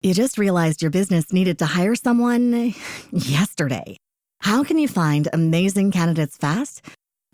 You just realized your business needed to hire someone yesterday. How can you find amazing candidates fast?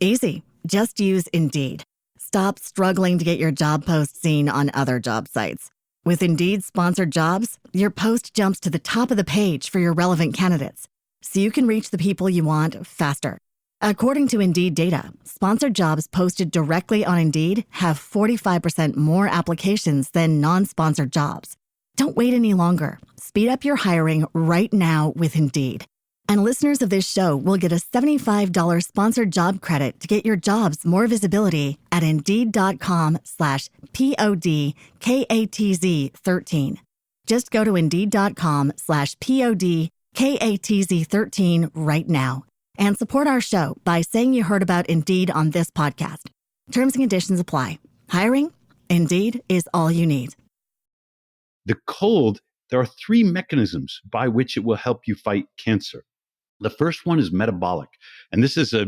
Easy. Just use Indeed. Stop struggling to get your job post seen on other job sites. With Indeed sponsored jobs, your post jumps to the top of the page for your relevant candidates, so you can reach the people you want faster. According to Indeed data, sponsored jobs posted directly on Indeed have 45% more applications than non-sponsored jobs. Don't wait any longer. Speed up your hiring right now with Indeed. And listeners of this show will get a $75 sponsored job credit to get your jobs more visibility at Indeed.com/PODKATZ13. Just go to Indeed.com/PODKATZ13 right now and support our show by saying you heard about Indeed on this podcast. Terms and conditions apply. Hiring? Indeed is all you need. The cold, there are 3 mechanisms by which it will help you fight cancer. The first one is metabolic. And this is a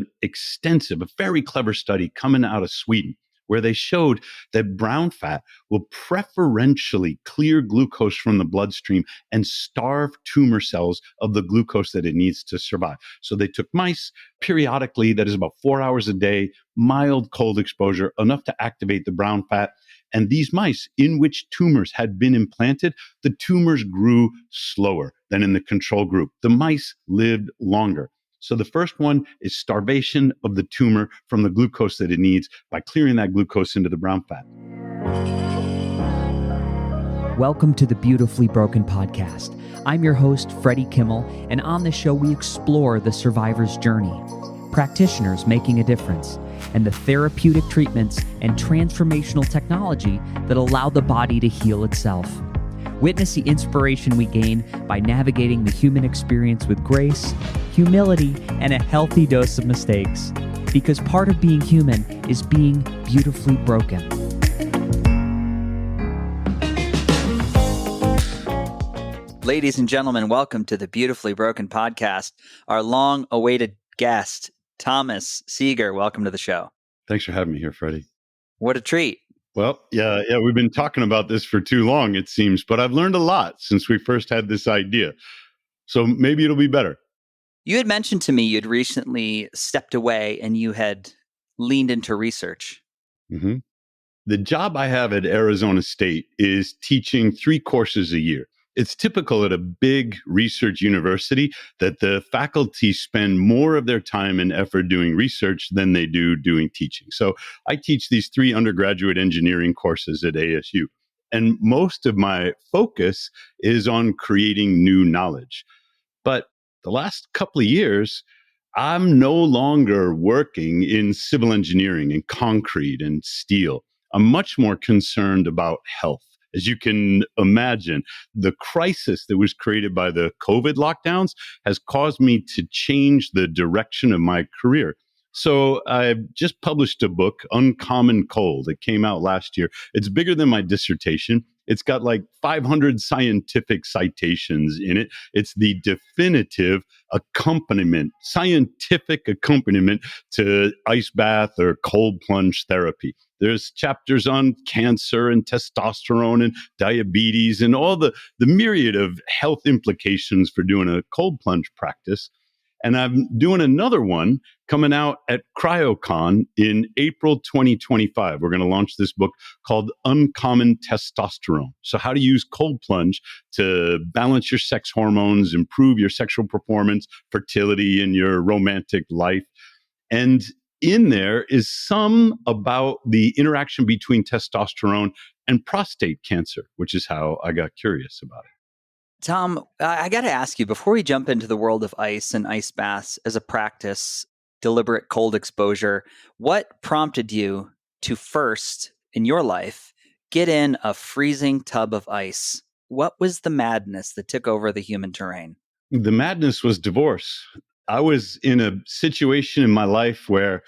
very clever study coming out of Sweden, where they showed that brown fat will preferentially clear glucose from the bloodstream and starve tumor cells of the glucose that it needs to survive. So they took mice periodically, that is about 4 hours a day, mild cold exposure, enough to activate the brown fat. And these mice in which tumors had been implanted, the tumors grew slower than in the control group. The mice lived longer. So the first one is starvation of the tumor from the glucose that it needs by clearing that glucose into the brown fat. Welcome to the Beautifully Broken podcast. I'm your host, Freddie Kimmel, and on the show we explore the survivor's journey, practitioners making a difference, and the therapeutic treatments and transformational technology that allow the body to heal itself. Witness the inspiration we gain by navigating the human experience with grace, humility, and a healthy dose of mistakes. Because part of being human is being beautifully broken. Ladies and gentlemen, welcome to the Beautifully Broken podcast. Our long-awaited guest, Thomas Seager, welcome to the show. Thanks for having me here, Freddie. What a treat. Well, yeah, we've been talking about this for too long, it seems, but I've learned a lot since we first had this idea. So maybe it'll be better. You had mentioned to me you'd recently stepped away and you had leaned into research. Mm-hmm. The job I have at Arizona State is teaching 3 courses a year. It's typical at a big research university that the faculty spend more of their time and effort doing research than they do doing teaching. So I teach these 3 undergraduate engineering courses at ASU. And most of my focus is on creating new knowledge. But the last couple of years, I'm no longer working in civil engineering and concrete and steel. I'm much more concerned about health. As you can imagine, the crisis that was created by the COVID lockdowns has caused me to change the direction of my career. So I've just published a book, Uncommon Cold. It came out last year. It's bigger than my dissertation. It's got like 500 scientific citations in it. It's the definitive scientific accompaniment to ice bath or cold plunge therapy. There's chapters on cancer and testosterone and diabetes and all the myriad of health implications for doing a cold plunge practice. And I'm doing another one coming out at CryoCon in April 2025. We're going to launch this book called Uncommon Testosterone. So how to use cold plunge to balance your sex hormones, improve your sexual performance, fertility, and your romantic life. And in there is some about the interaction between testosterone and prostate cancer, which is how I got curious about it. Tom, I got to ask you, before we jump into the world of ice and ice baths as a practice, deliberate cold exposure, what prompted you to first, in your life, get in a freezing tub of ice? What was the madness that took over the human terrain? The madness was divorce. I was in a situation in my life where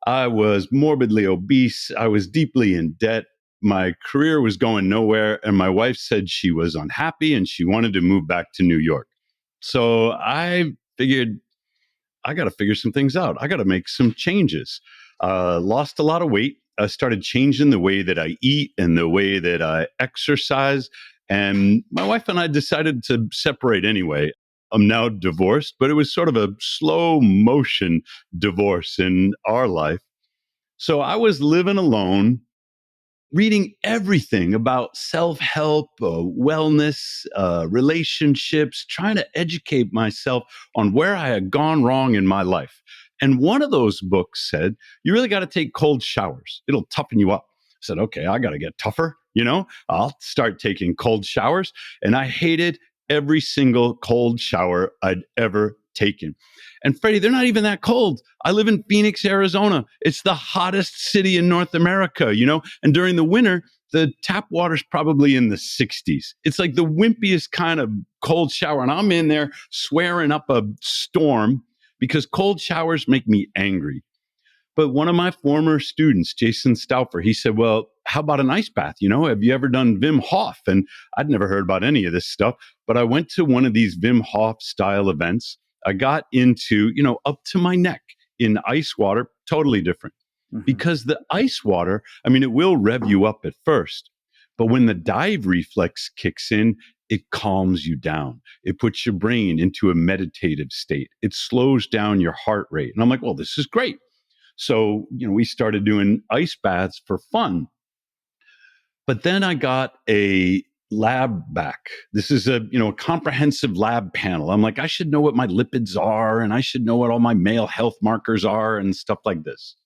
I was morbidly obese. I was deeply in debt. My career was going nowhere, and my wife said she was unhappy and she wanted to move back to New York. So I figured I got to figure some things out. I got to make some changes. Lost a lot of weight. I started changing the way that I eat and the way that I exercise. And my wife and I decided to separate anyway. I'm now divorced, but it was sort of a slow motion divorce in our life. So I was living alone, reading everything about self-help, wellness, relationships, trying to educate myself on where I had gone wrong in my life. And one of those books said, you really got to take cold showers. It'll toughen you up. I said, okay, I got to get tougher. I'll start taking cold showers. And I hated every single cold shower I'd ever taken. And Freddie, they're not even that cold. I live in Phoenix, Arizona. It's the hottest city in North America, and during the winter, the tap water's probably in the 60s. It's like the wimpiest kind of cold shower. And I'm in there swearing up a storm because cold showers make me angry. But one of my former students, Jason Stauffer, he said, well, how about an ice bath? Have you ever done Wim Hof? And I'd never heard about any of this stuff, but I went to one of these Wim Hof style events. I got into, up to my neck in ice water, totally different. Mm-hmm. Because the ice water, it will rev you up at first, but when the dive reflex kicks in, it calms you down. It puts your brain into a meditative state. It slows down your heart rate. And I'm like, well, this is great. So, we started doing ice baths for fun. But then I got a lab back. This is a comprehensive lab panel. I'm like, I should know what my lipids are, and I should know what all my male health markers are and stuff like this.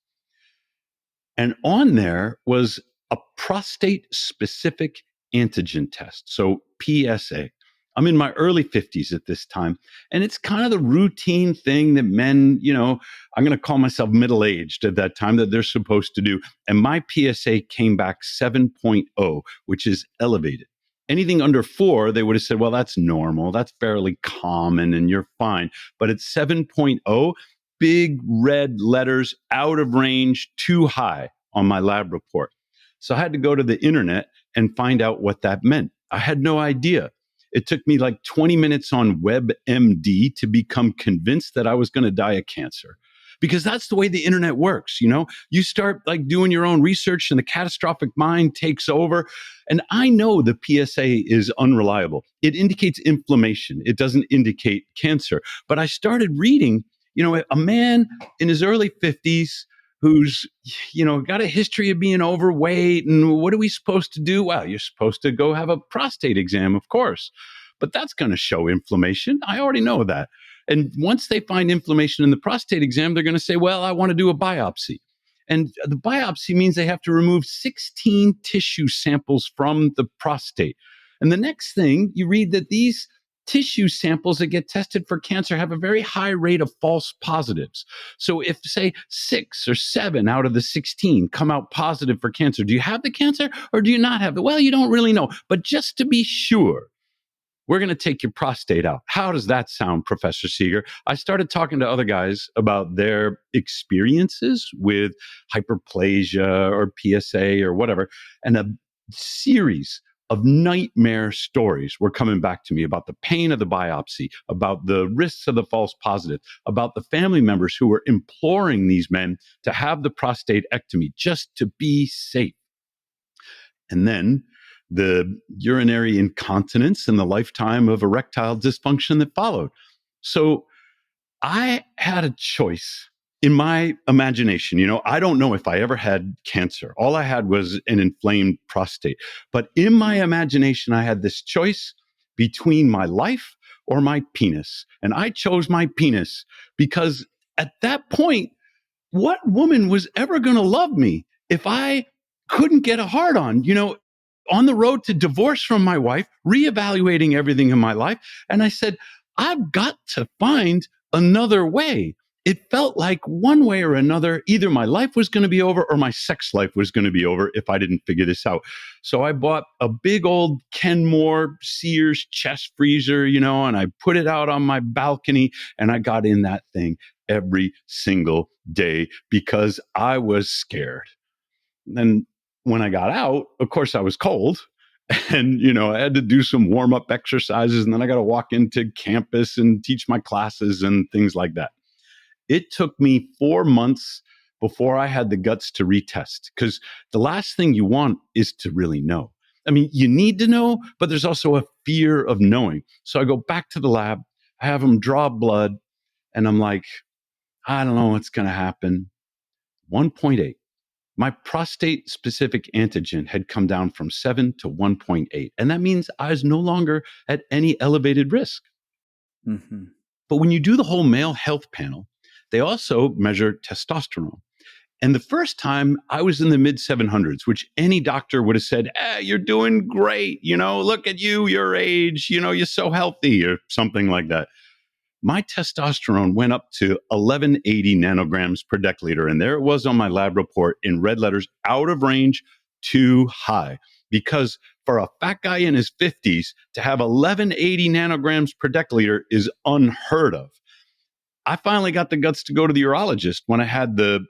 And on there was a prostate specific antigen test. So PSA. I'm in my early 50s at this time. And it's kind of the routine thing that men, I'm going to call myself middle-aged at that time, that they're supposed to do. And my PSA came back 7.0, which is elevated. Anything under 4, they would have said, well, that's normal. That's fairly common and you're fine. But at 7.0, big red letters, out of range, too high on my lab report. So I had to go to the internet and find out what that meant. I had no idea. It took me like 20 minutes on WebMD to become convinced that I was going to die of cancer. Because that's the way the internet works, You start like doing your own research and the catastrophic mind takes over. And I know the PSA is unreliable. It indicates inflammation. It doesn't indicate cancer. But I started reading, a man in his early 50s who's, got a history of being overweight. And what are we supposed to do? Well, you're supposed to go have a prostate exam, of course. But that's going to show inflammation. I already know that. And once they find inflammation in the prostate exam, they're going to say, well, I want to do a biopsy. And the biopsy means they have to remove 16 tissue samples from the prostate. And the next thing, you read that these tissue samples that get tested for cancer have a very high rate of false positives. So if, say, 6 or 7 out of the 16 come out positive for cancer, do you have the cancer or do you not have it? Well, you don't really know. But just to be sure, we're going to take your prostate out. How does that sound, Professor Seager? I started talking to other guys about their experiences with hyperplasia or PSA or whatever, and a series of nightmare stories were coming back to me about the pain of the biopsy, about the risks of the false positive, about the family members who were imploring these men to have the prostatectomy just to be safe. And then the urinary incontinence and the lifetime of erectile dysfunction that followed. So I had a choice in my imagination. I don't know if I ever had cancer. All I had was an inflamed prostate. But in my imagination, I had this choice between my life or my penis. And I chose my penis because at that point, what woman was ever going to love me if I couldn't get a hard on? On the road to divorce from my wife, reevaluating everything in my life. And I said, I've got to find another way. It felt like one way or another, either my life was going to be over or my sex life was going to be over if I didn't figure this out. So I bought a big old Kenmore Sears chest freezer, and I put it out on my balcony and I got in that thing every single day because I was scared. And when I got out, of course, I was cold. And, I had to do some warm up exercises. And then I got to walk into campus and teach my classes and things like that. It took me 4 months before I had the guts to retest, because the last thing you want is to really know. I mean, you need to know, but there's also a fear of knowing. So I go back to the lab, I have them draw blood, and I'm like, I don't know what's going to happen. 1.8. My prostate specific antigen had come down from 7 to 1.8. And that means I was no longer at any elevated risk. Mm-hmm. But when you do the whole male health panel, they also measure testosterone. And the first time I was in the mid 700s, which any doctor would have said, you're doing great. Look at you, your age, you're so healthy or something like that. My testosterone went up to 1180 nanograms per deciliter. And there it was on my lab report in red letters, out of range, too high. Because for a fat guy in his 50s to have 1180 nanograms per deciliter is unheard of. I finally got the guts to go to the urologist when I had the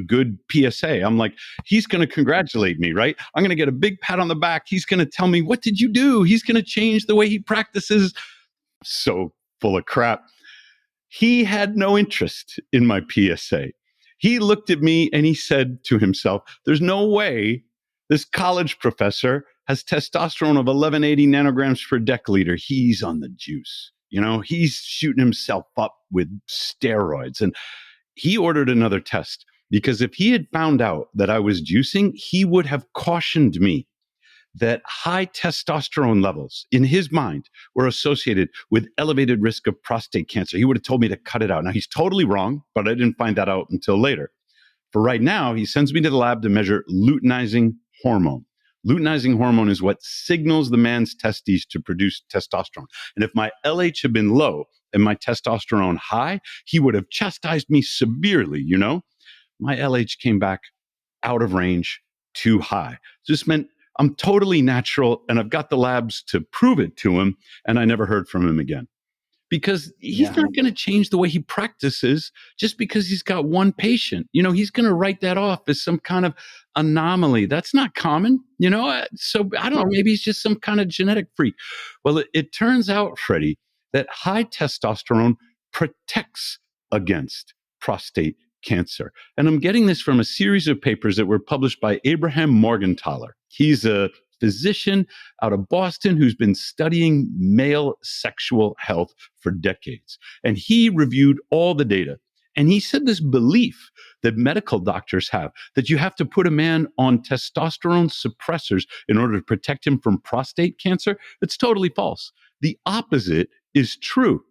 good PSA. I'm like, he's going to congratulate me, right? I'm going to get a big pat on the back. He's going to tell me, what did you do? He's going to change the way he practices. So full of crap. He had no interest in my PSA. He looked at me and he said to himself, there's no way this college professor has testosterone of 1180 nanograms per deciliter. He's on the juice. He's shooting himself up with steroids. And he ordered another test because if he had found out that I was juicing, he would have cautioned me that high testosterone levels in his mind were associated with elevated risk of prostate cancer. He would have told me to cut it out. Now, he's totally wrong, but I didn't find that out until later. For right now, he sends me to the lab to measure luteinizing hormone. Luteinizing hormone is what signals the man's testes to produce testosterone. And if my LH had been low and my testosterone high, he would have chastised me severely, My LH came back out of range, too high. This meant I'm totally natural, and I've got the labs to prove it to him, and I never heard from him again. Because he's not going to change the way he practices just because he's got one patient. He's going to write that off as some kind of anomaly. That's not common, So I don't know, maybe he's just some kind of genetic freak. Well, it turns out, Freddie, that high testosterone protects against prostate cancer. And I'm getting this from a series of papers that were published by Abraham Morgentaler. He's a physician out of Boston who's been studying male sexual health for decades. And he reviewed all the data. And he said this belief that medical doctors have that you have to put a man on testosterone suppressors in order to protect him from prostate cancer, it's totally false. The opposite is true.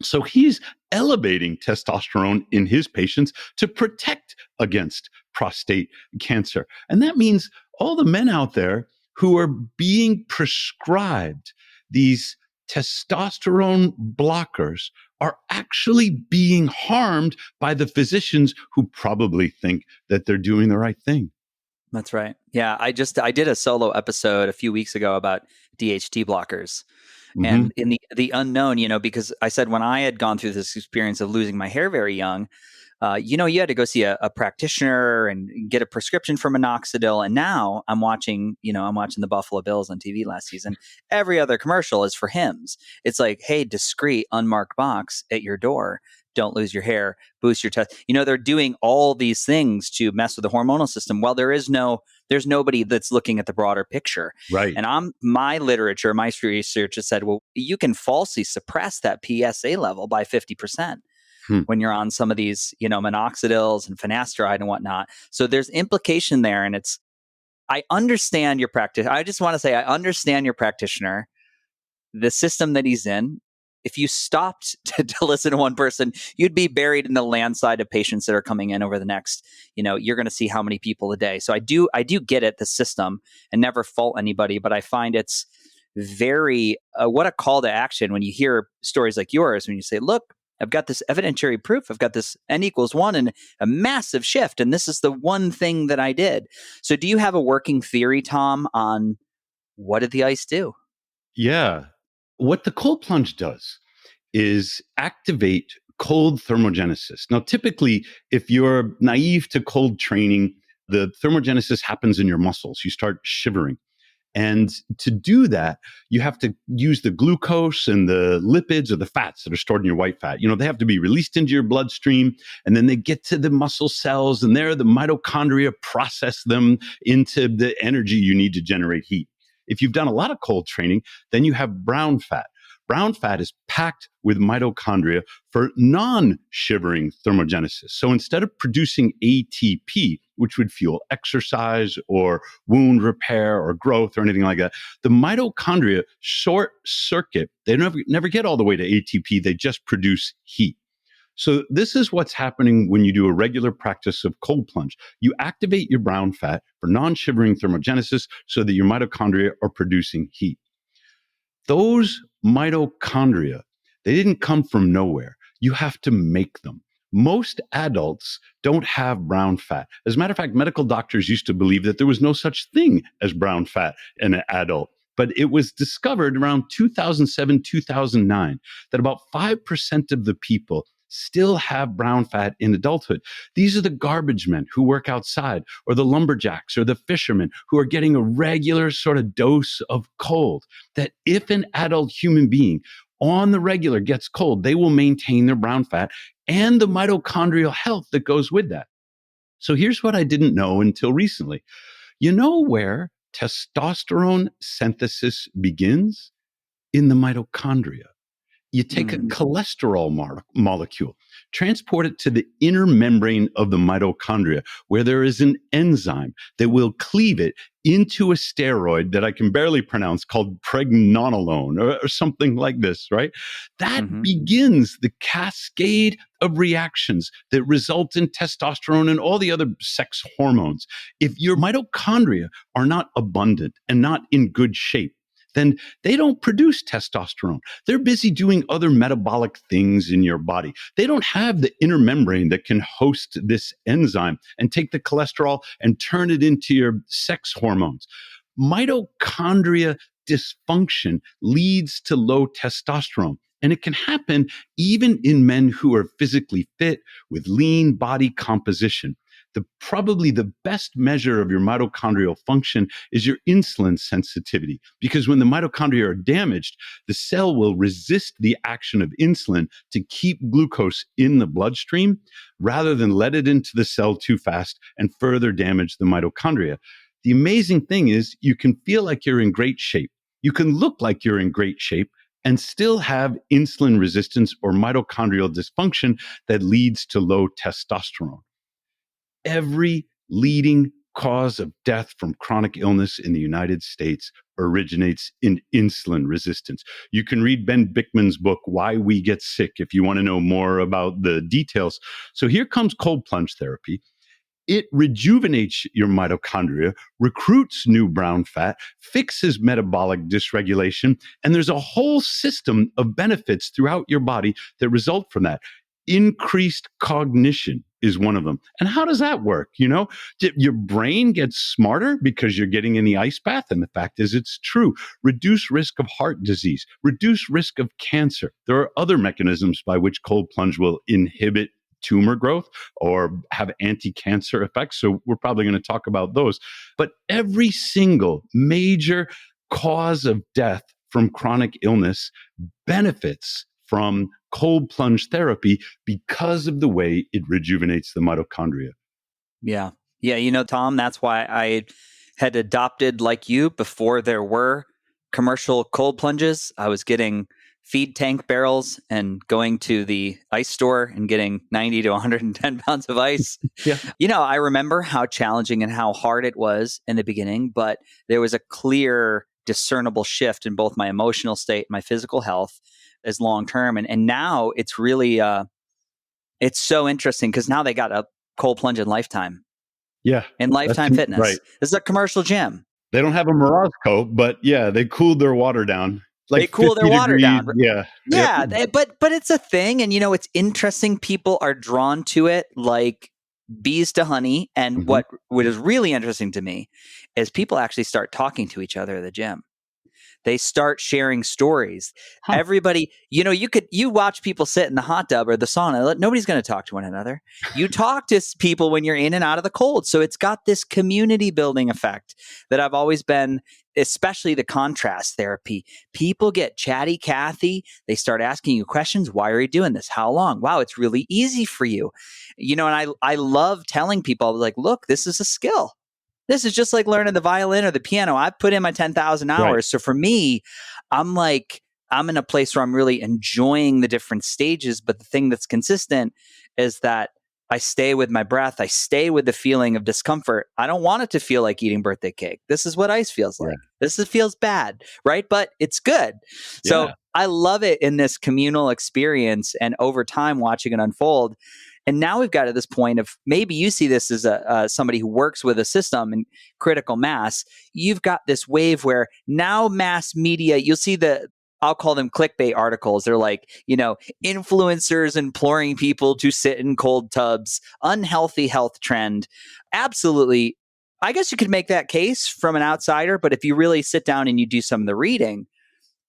So he's elevating testosterone in his patients to protect against prostate cancer. And that means all the men out there who are being prescribed these testosterone blockers are actually being harmed by the physicians who probably think that they're doing the right thing. That's right. Yeah, I did a solo episode a few weeks ago about DHT blockers. Mm-hmm. And in the unknown, because I said when I had gone through this experience of losing my hair very young, you had to go see a practitioner and get a prescription for minoxidil. And now I'm watching the Buffalo Bills on TV last season. Every other commercial is for Hims. It's like, hey, discreet, unmarked box at your door. Don't lose your hair, boost your test. They're doing all these things to mess with the hormonal system. Well, there's nobody that's looking at the broader picture. Right. And my literature, my research has said, well, you can falsely suppress that PSA level by 50%. When you're on some of these, minoxidils and finasteride and whatnot. So there's implication there. And I understand your practice. I just want to say, I understand your practitioner, the system that he's in. If you stopped to listen to one person, you'd be buried in the landslide of patients that are coming in over the next, you're going to see how many people a day. So I do get it, the system, and never fault anybody, but I find it's very, what a call to action when you hear stories like yours, when you say, look, I've got this evidentiary proof. I've got this N=1 and a massive shift. And this is the one thing that I did. So do you have a working theory, Tom, on what did the ice do? Yeah. What the cold plunge does is activate cold thermogenesis. Now, typically, if you're naive to cold training, the thermogenesis happens in your muscles. You start shivering. And to do that, you have to use the glucose and the lipids or the fats that are stored in your white fat. They have to be released into your bloodstream, and then they get to the muscle cells, and there the mitochondria process them into the energy you need to generate heat. If you've done a lot of cold training, then you have brown fat. Brown fat is packed with mitochondria for non-shivering thermogenesis. So instead of producing ATP, which would fuel exercise or wound repair or growth or anything like that, the mitochondria short circuit. They never get all the way to ATP. They just produce heat. So this is what's happening when you do a regular practice of cold plunge. You activate your brown fat for non-shivering thermogenesis so that your mitochondria are producing heat. Those mitochondria, they didn't come from nowhere. You have to make them. Most adults don't have brown fat. As a matter of fact, medical doctors used to believe that there was no such thing as brown fat in an adult. But it was discovered around 2007, 2009 that about 5% of the people still have brown fat in adulthood. These are the garbage men who work outside, or the lumberjacks, or the fishermen who are getting a regular sort of dose of cold. That if an adult human being on the regular gets cold, they will maintain their brown fat and the mitochondrial health that goes with that. So here's what I didn't know until recently. You know where testosterone synthesis begins? In the mitochondria. You take a cholesterol molecule, transport it to the inner membrane of the mitochondria, where there is an enzyme that will cleave it into a steroid that I can barely pronounce called pregnenolone or something like this, right? That begins the cascade of reactions that result in testosterone and all the other sex hormones. If your mitochondria are not abundant and not in good shape, then they don't produce testosterone. They're busy doing other metabolic things in your body. They don't have the inner membrane that can host this enzyme and take the cholesterol and turn it into your sex hormones. Mitochondria dysfunction leads to low testosterone. And it can happen even in men who are physically fit with lean body composition. Probably the best measure of your mitochondrial function is your insulin sensitivity, because when the mitochondria are damaged, the cell will resist the action of insulin to keep glucose in the bloodstream rather than let it into the cell too fast and further damage the mitochondria. The amazing thing is you can feel like you're in great shape. You can look like you're in great shape and still have insulin resistance or mitochondrial dysfunction that leads to low testosterone. Every leading cause of death from chronic illness in the United States originates in insulin resistance. You can read Ben Bickman's book, Why We Get Sick, if you want to know more about the details. So here comes cold plunge therapy. It rejuvenates your mitochondria, recruits new brown fat, fixes metabolic dysregulation, and there's a whole system of benefits throughout your body that result from that. Increased cognition is one of them. And how does that work? You know, your brain gets smarter because you're getting in the ice bath. And the fact is, it's true. Reduce risk of heart disease, reduce risk of cancer. There are other mechanisms by which cold plunge will inhibit tumor growth or have anti-cancer effects. So we're probably going to talk about those. But every single major cause of death from chronic illness benefits from cold plunge therapy because of the way it rejuvenates the mitochondria. Yeah. Yeah. You know, Tom, that's why I had adopted, like you, before there were commercial cold plunges. I was getting feed tank barrels and going to the ice store and getting 90 to 110 pounds of ice. Yeah. You know, I remember how challenging and how hard it was in the beginning, but there was a clear, discernible shift in both my emotional state and my physical health as long-term. And now it's really, it's so interesting because now they got a cold plunge in Lifetime. Yeah. In Lifetime Fitness. Right. This is a commercial gym. They don't have a Morozko, but yeah, they cooled their water down. Like they cool their water down. Yeah. Yeah. Yep. But it's a thing. And, you know, it's interesting. People are drawn to it like bees to honey. And what is really interesting to me is people actually start talking to each other at the gym. They start sharing stories. Everybody, you know, you watch people sit in the hot tub or the sauna. Nobody's going to talk to one another. You talk to people when you're in and out of the cold. So it's got this community building effect that I've always been, especially the contrast therapy. People get chatty Cathy. They start asking you questions. Why are you doing this? How long? Wow, it's really easy for you. You know, and I love telling people, like, look, this is a skill. This is just like learning the violin or the piano. I've put in my 10,000 hours. Right. So for me, I'm in a place where I'm really enjoying the different stages. But the thing that's consistent is that I stay with my breath. I stay with the feeling of discomfort. I don't want it to feel like eating birthday cake. This is what ice feels like. Feels bad, right? But it's good. So I love it in this communal experience and over time watching it unfold. And now we've got to this point of maybe you see this as somebody who works with a system and critical mass. You've got this wave where now mass media, you'll see I'll call them clickbait articles. They're like, influencers imploring people to sit in cold tubs, unhealthy health trend. Absolutely. I guess you could make that case from an outsider, but if you really sit down and you do some of the reading,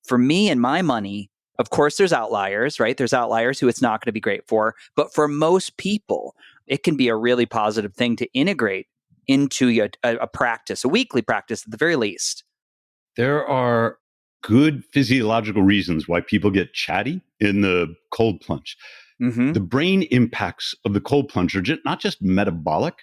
for me and my money, of course, there's outliers, right? There's outliers who it's not going to be great for. But for most people, it can be a really positive thing to integrate into a practice, a weekly practice at the very least. There are good physiological reasons why people get chatty in the cold plunge. Mm-hmm. The brain impacts of the cold plunge are not just metabolic.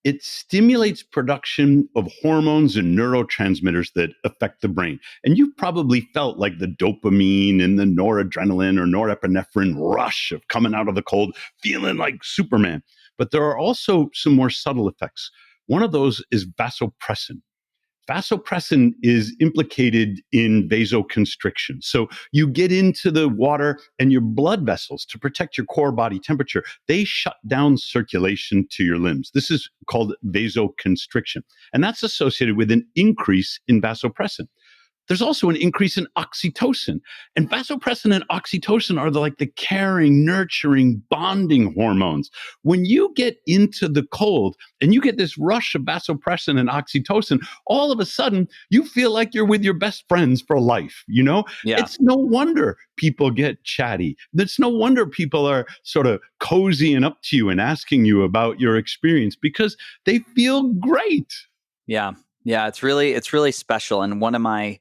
It stimulates production of hormones and neurotransmitters that affect the brain. And you've probably felt like the dopamine and the noradrenaline or norepinephrine rush of coming out of the cold, feeling like Superman. But there are also some more subtle effects. One of those is vasopressin. Vasopressin is implicated in vasoconstriction. So you get into the water and your blood vessels, to protect your core body temperature, they shut down circulation to your limbs. This is called vasoconstriction. And that's associated with an increase in vasopressin. There's also an increase in oxytocin. And vasopressin and oxytocin are the caring, nurturing, bonding hormones. When you get into the cold and you get this rush of vasopressin and oxytocin, all of a sudden you feel like you're with your best friends for life, Yeah. It's no wonder people get chatty. It's no wonder people are sort of cozying up to you and asking you about your experience because they feel great. Yeah. Yeah, it's really special. And one of my,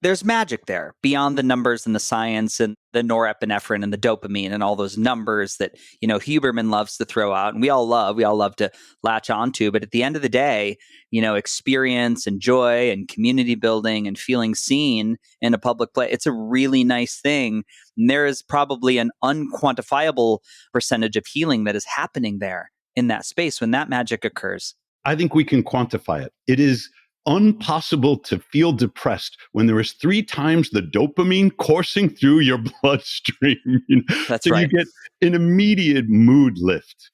there's magic there beyond the numbers and the science and the norepinephrine and the dopamine and all those numbers that, Huberman loves to throw out and we all love to latch onto. But at the end of the day, experience and joy and community building and feeling seen in a public place, it's a really nice thing. And there is probably an unquantifiable percentage of healing that is happening there in that space when that magic occurs. I think we can quantify it. It is impossible to feel depressed when there is 3 times the dopamine coursing through your bloodstream. That's so right. You get an immediate mood lift.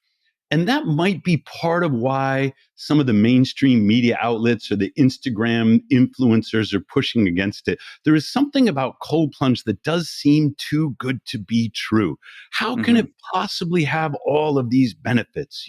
And that might be part of why some of the mainstream media outlets or the Instagram influencers are pushing against it. There is something about cold plunge that does seem too good to be true. How can it possibly have all of these benefits,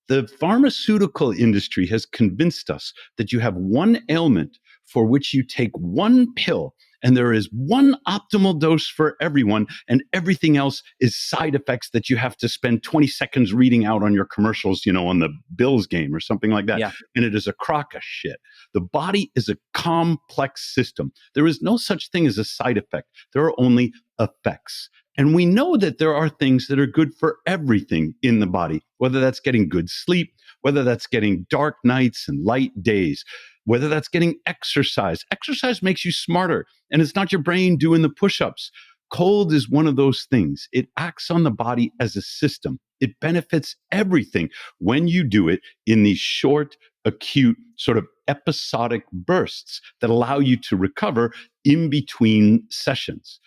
The pharmaceutical industry has convinced us that you have one ailment for which you take one pill, and there is one optimal dose for everyone, and everything else is side effects that you have to spend 20 seconds reading out on your commercials, on the Bills game or something like that. Yeah. And it is a crock of shit. The body is a complex system. There is no such thing as a side effect. There are only effects. And we know that there are things that are good for everything in the body, whether that's getting good sleep, whether that's getting dark nights and light days, whether that's getting exercise. Exercise makes you smarter, and it's not your brain doing the push-ups. Cold is one of those things. It acts on the body as a system. It benefits everything when you do it in these short, acute, sort of episodic bursts that allow you to recover in between sessions.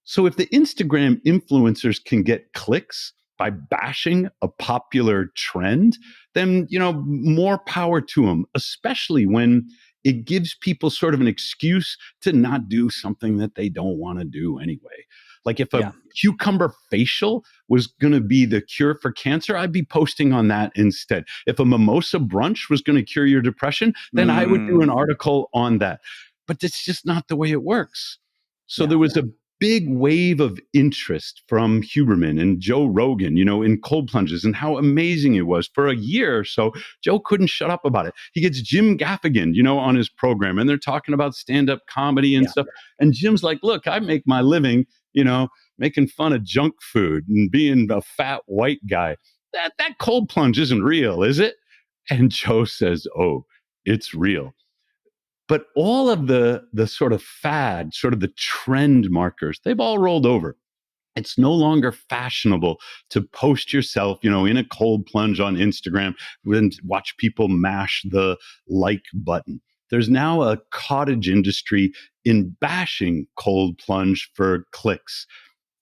So if the Instagram influencers can get clicks by bashing a popular trend, then, more power to them, especially when it gives people sort of an excuse to not do something that they don't want to do anyway. Like if a cucumber facial was going to be the cure for cancer, I'd be posting on that instead. If a mimosa brunch was going to cure your depression, then I would do an article on that. But that's just not the way it works. So there was a big wave of interest from Huberman and Joe Rogan, in cold plunges and how amazing it was. For a year or so, Joe couldn't shut up about it. He gets Jim Gaffigan, on his program, and they're talking about stand-up comedy and stuff. And Jim's like, look, I make my living, making fun of junk food and being a fat white guy. That cold plunge isn't real, is it? And Joe says, oh, it's real. But all of the sort of fad, sort of the trend markers, they've all rolled over. It's no longer fashionable to post yourself, in a cold plunge on Instagram and watch people mash the like button. There's now a cottage industry in bashing cold plunge for clicks.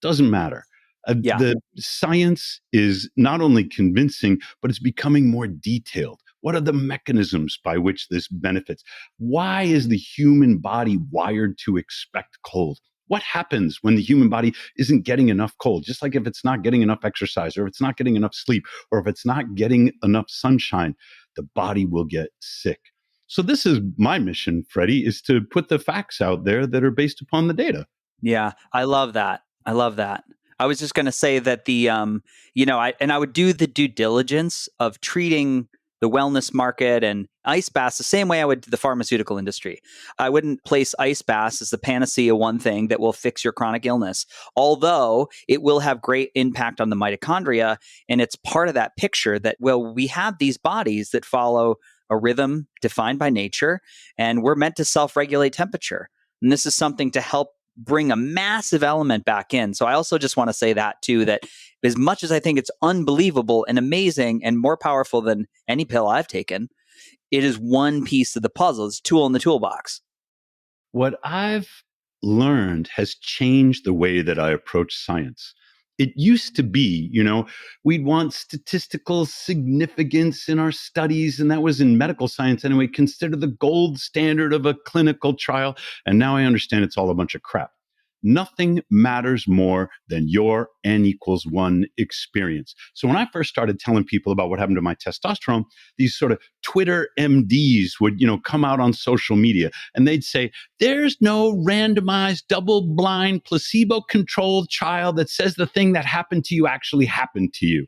Doesn't matter. The science is not only convincing, but it's becoming more detailed. What are the mechanisms by which this benefits? Why is the human body wired to expect cold? What happens when the human body isn't getting enough cold? Just like if it's not getting enough exercise, or if it's not getting enough sleep, or if it's not getting enough sunshine, the body will get sick. So this is my mission, Freddie, is to put the facts out there that are based upon the data. Yeah, I love that. I was just going to say that I would do the due diligence of treating the wellness market and ice baths the same way I would the pharmaceutical industry. I wouldn't place ice baths as the panacea one thing that will fix your chronic illness, although it will have great impact on the mitochondria. And it's part of that picture that, we have these bodies that follow a rhythm defined by nature, and we're meant to self-regulate temperature. And this is something to help bring a massive element back in. So I also just want to say that too, that as much as I think it's unbelievable and amazing and more powerful than any pill I've taken, it is one piece of the puzzle. It's a tool in the toolbox. What I've learned has changed the way that I approach science. It used to be, we'd want statistical significance in our studies, and that was in medical science anyway, considered the gold standard of a clinical trial. And now I understand it's all a bunch of crap. Nothing matters more than your N=1 experience. So when I first started telling people about what happened to my testosterone, these sort of Twitter MDs would, come out on social media and they'd say, there's no randomized, double-blind, placebo-controlled trial that says the thing that happened to you actually happened to you.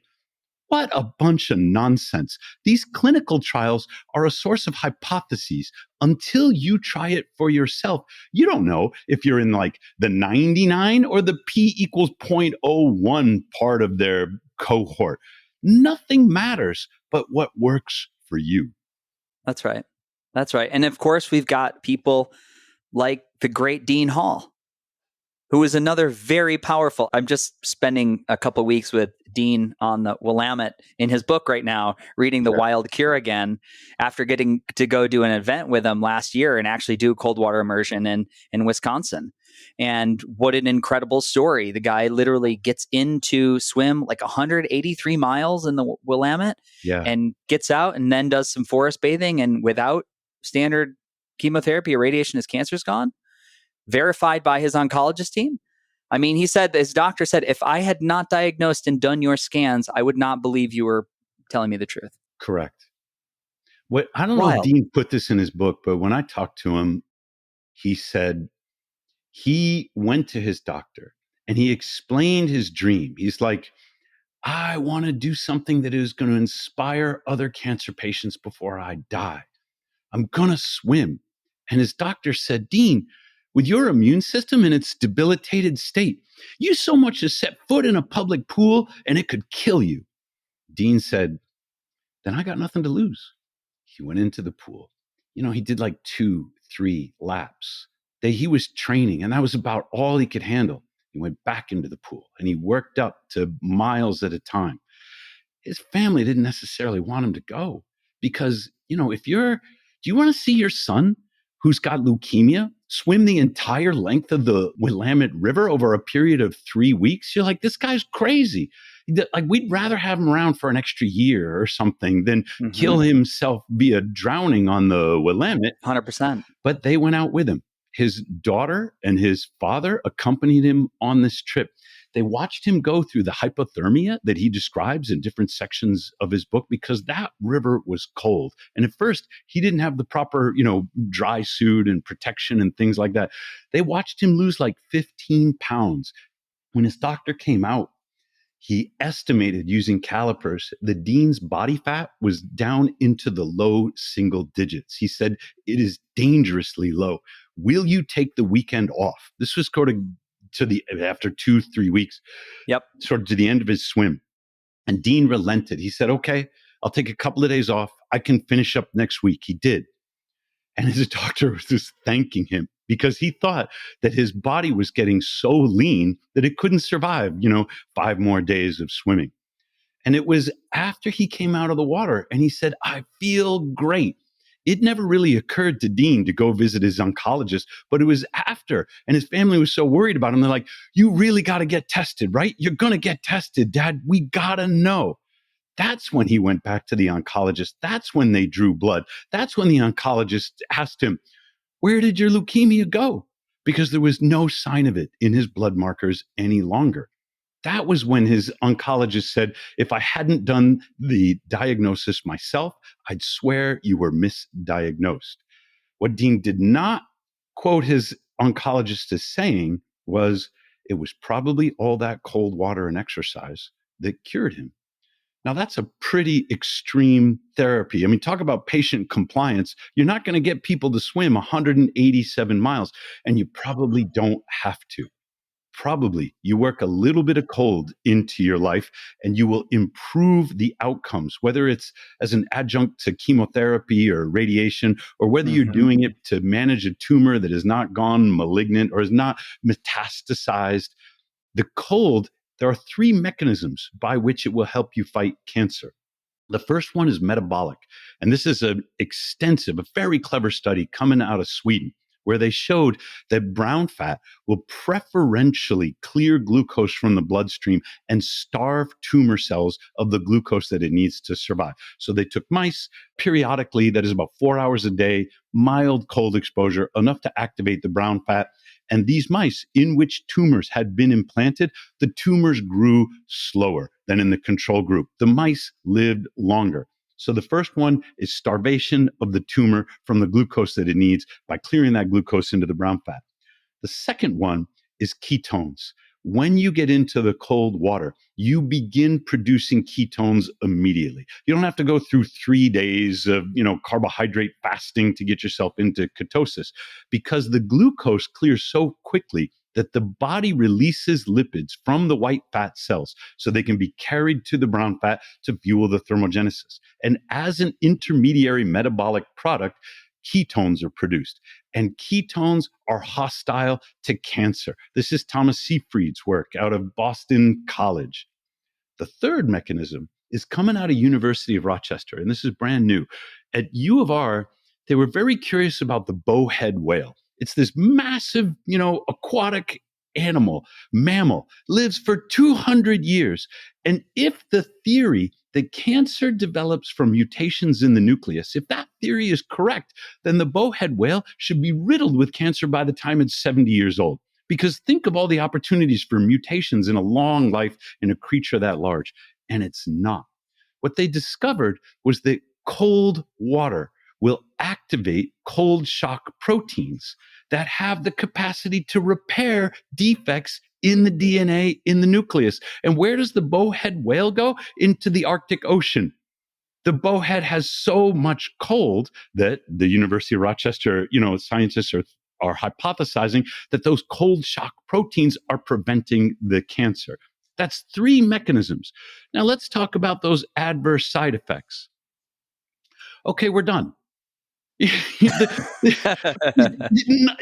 What a bunch of nonsense. These clinical trials are a source of hypotheses. Until you try it for yourself, you don't know if you're in like the 99 or the p=0.01 part of their cohort. Nothing matters but what works for you. That's right. And of course, we've got people like the great Dean Hall, who is another very powerful. I'm just spending a couple of weeks with Dean on the Willamette in his book right now, reading The Wild Cure again, after getting to go do an event with him last year and actually do cold water immersion in Wisconsin. And what an incredible story. The guy literally gets into swim like 183 miles in the Willamette and gets out and then does some forest bathing, and without standard chemotherapy or radiation, his cancer's gone. Verified by his oncologist team. I mean, he said, his doctor said, if I had not diagnosed and done your scans, I would not believe you were telling me the truth. Correct. I don't know if Dean put this in his book, but when I talked to him, he said he went to his doctor and he explained his dream. He's like, I want to do something that is going to inspire other cancer patients before I die. I'm going to swim. And his doctor said, Dean, with your immune system in its debilitated state, you so much as set foot in a public pool and it could kill you. Dean said, then I got nothing to lose. He went into the pool. He did like 2-3 laps. He was training, and that was about all he could handle. He went back into the pool and he worked up to miles at a time. His family didn't necessarily want him to go because, do you want to see your son who's got leukemia swim the entire length of the Willamette River over a period of 3 weeks? You're like, this guy's crazy. Like, we'd rather have him around for an extra year or something than kill himself via drowning on the Willamette. 100%. But they went out with him. His daughter and his father accompanied him on this trip. They watched him go through the hypothermia that he describes in different sections of his book, because that river was cold. And at first, he didn't have the proper, dry suit and protection and things like that. They watched him lose like 15 pounds. When his doctor came out, he estimated using calipers that Dean's body fat was down into the low single digits. He said, it is dangerously low. Will you take the weekend off? This was sort of after 2-3 weeks, sort of to the end of his swim. And Dean relented. He said, okay, I'll take a couple of days off. I can finish up next week. He did. And his doctor was just thanking him because he thought that his body was getting so lean that it couldn't survive, 5 more days of swimming. And it was after he came out of the water and he said, I feel great. It never really occurred to Dean to go visit his oncologist, but it was after. And his family was so worried about him. They're like, you really got to get tested, right? You're going to get tested, Dad. We got to know. That's when he went back to the oncologist. That's when they drew blood. That's when the oncologist asked him, where did your leukemia go? Because there was no sign of it in his blood markers any longer. That was when his oncologist said, if I hadn't done the diagnosis myself, I'd swear you were misdiagnosed. What Dean did not quote his oncologist as saying was, it was probably all that cold water and exercise that cured him. Now, that's a pretty extreme therapy. I mean, talk about patient compliance. You're not going to get people to swim 187 miles, and you probably don't have to. Probably you work a little bit of cold into your life and you will improve the outcomes, whether it's as an adjunct to chemotherapy or radiation, or whether you're doing it to manage a tumor that has not gone malignant or is not metastasized. The cold, there are 3 mechanisms by which it will help you fight cancer. The first one is metabolic. And this is an extensive, a very clever study coming out of Sweden, where they showed that brown fat will preferentially clear glucose from the bloodstream and starve tumor cells of the glucose that it needs to survive. So they took mice periodically, that is about 4 hours a day, mild cold exposure, enough to activate the brown fat. And these mice in which tumors had been implanted, the tumors grew slower than in the control group. The mice lived longer. So the first one is starvation of the tumor from the glucose that it needs by clearing that glucose into the brown fat. The second one is ketones. When you get into the cold water, you begin producing ketones immediately. You don't have to go through 3 days of, carbohydrate fasting to get yourself into ketosis, because the glucose clears so quickly that the body releases lipids from the white fat cells so they can be carried to the brown fat to fuel the thermogenesis. And as an intermediary metabolic product, ketones are produced. And ketones are hostile to cancer. This is Thomas Seyfried's work out of Boston College. The third mechanism is coming out of University of Rochester, and this is brand new. At U of R, they were very curious about the bowhead whale. It's this massive, aquatic mammal, lives for 200 years. And if the theory that cancer develops from mutations in the nucleus, if that theory is correct, then the bowhead whale should be riddled with cancer by the time it's 70 years old. Because think of all the opportunities for mutations in a long life in a creature that large. And it's not. What they discovered was that cold water will activate cold shock proteins that have the capacity to repair defects in the DNA in the nucleus. And where does the bowhead whale go? Into the Arctic Ocean. The bowhead has so much cold that the University of Rochester, scientists are hypothesizing that those cold shock proteins are preventing the cancer. That's 3 mechanisms. Now let's talk about those adverse side effects. Okay, we're done.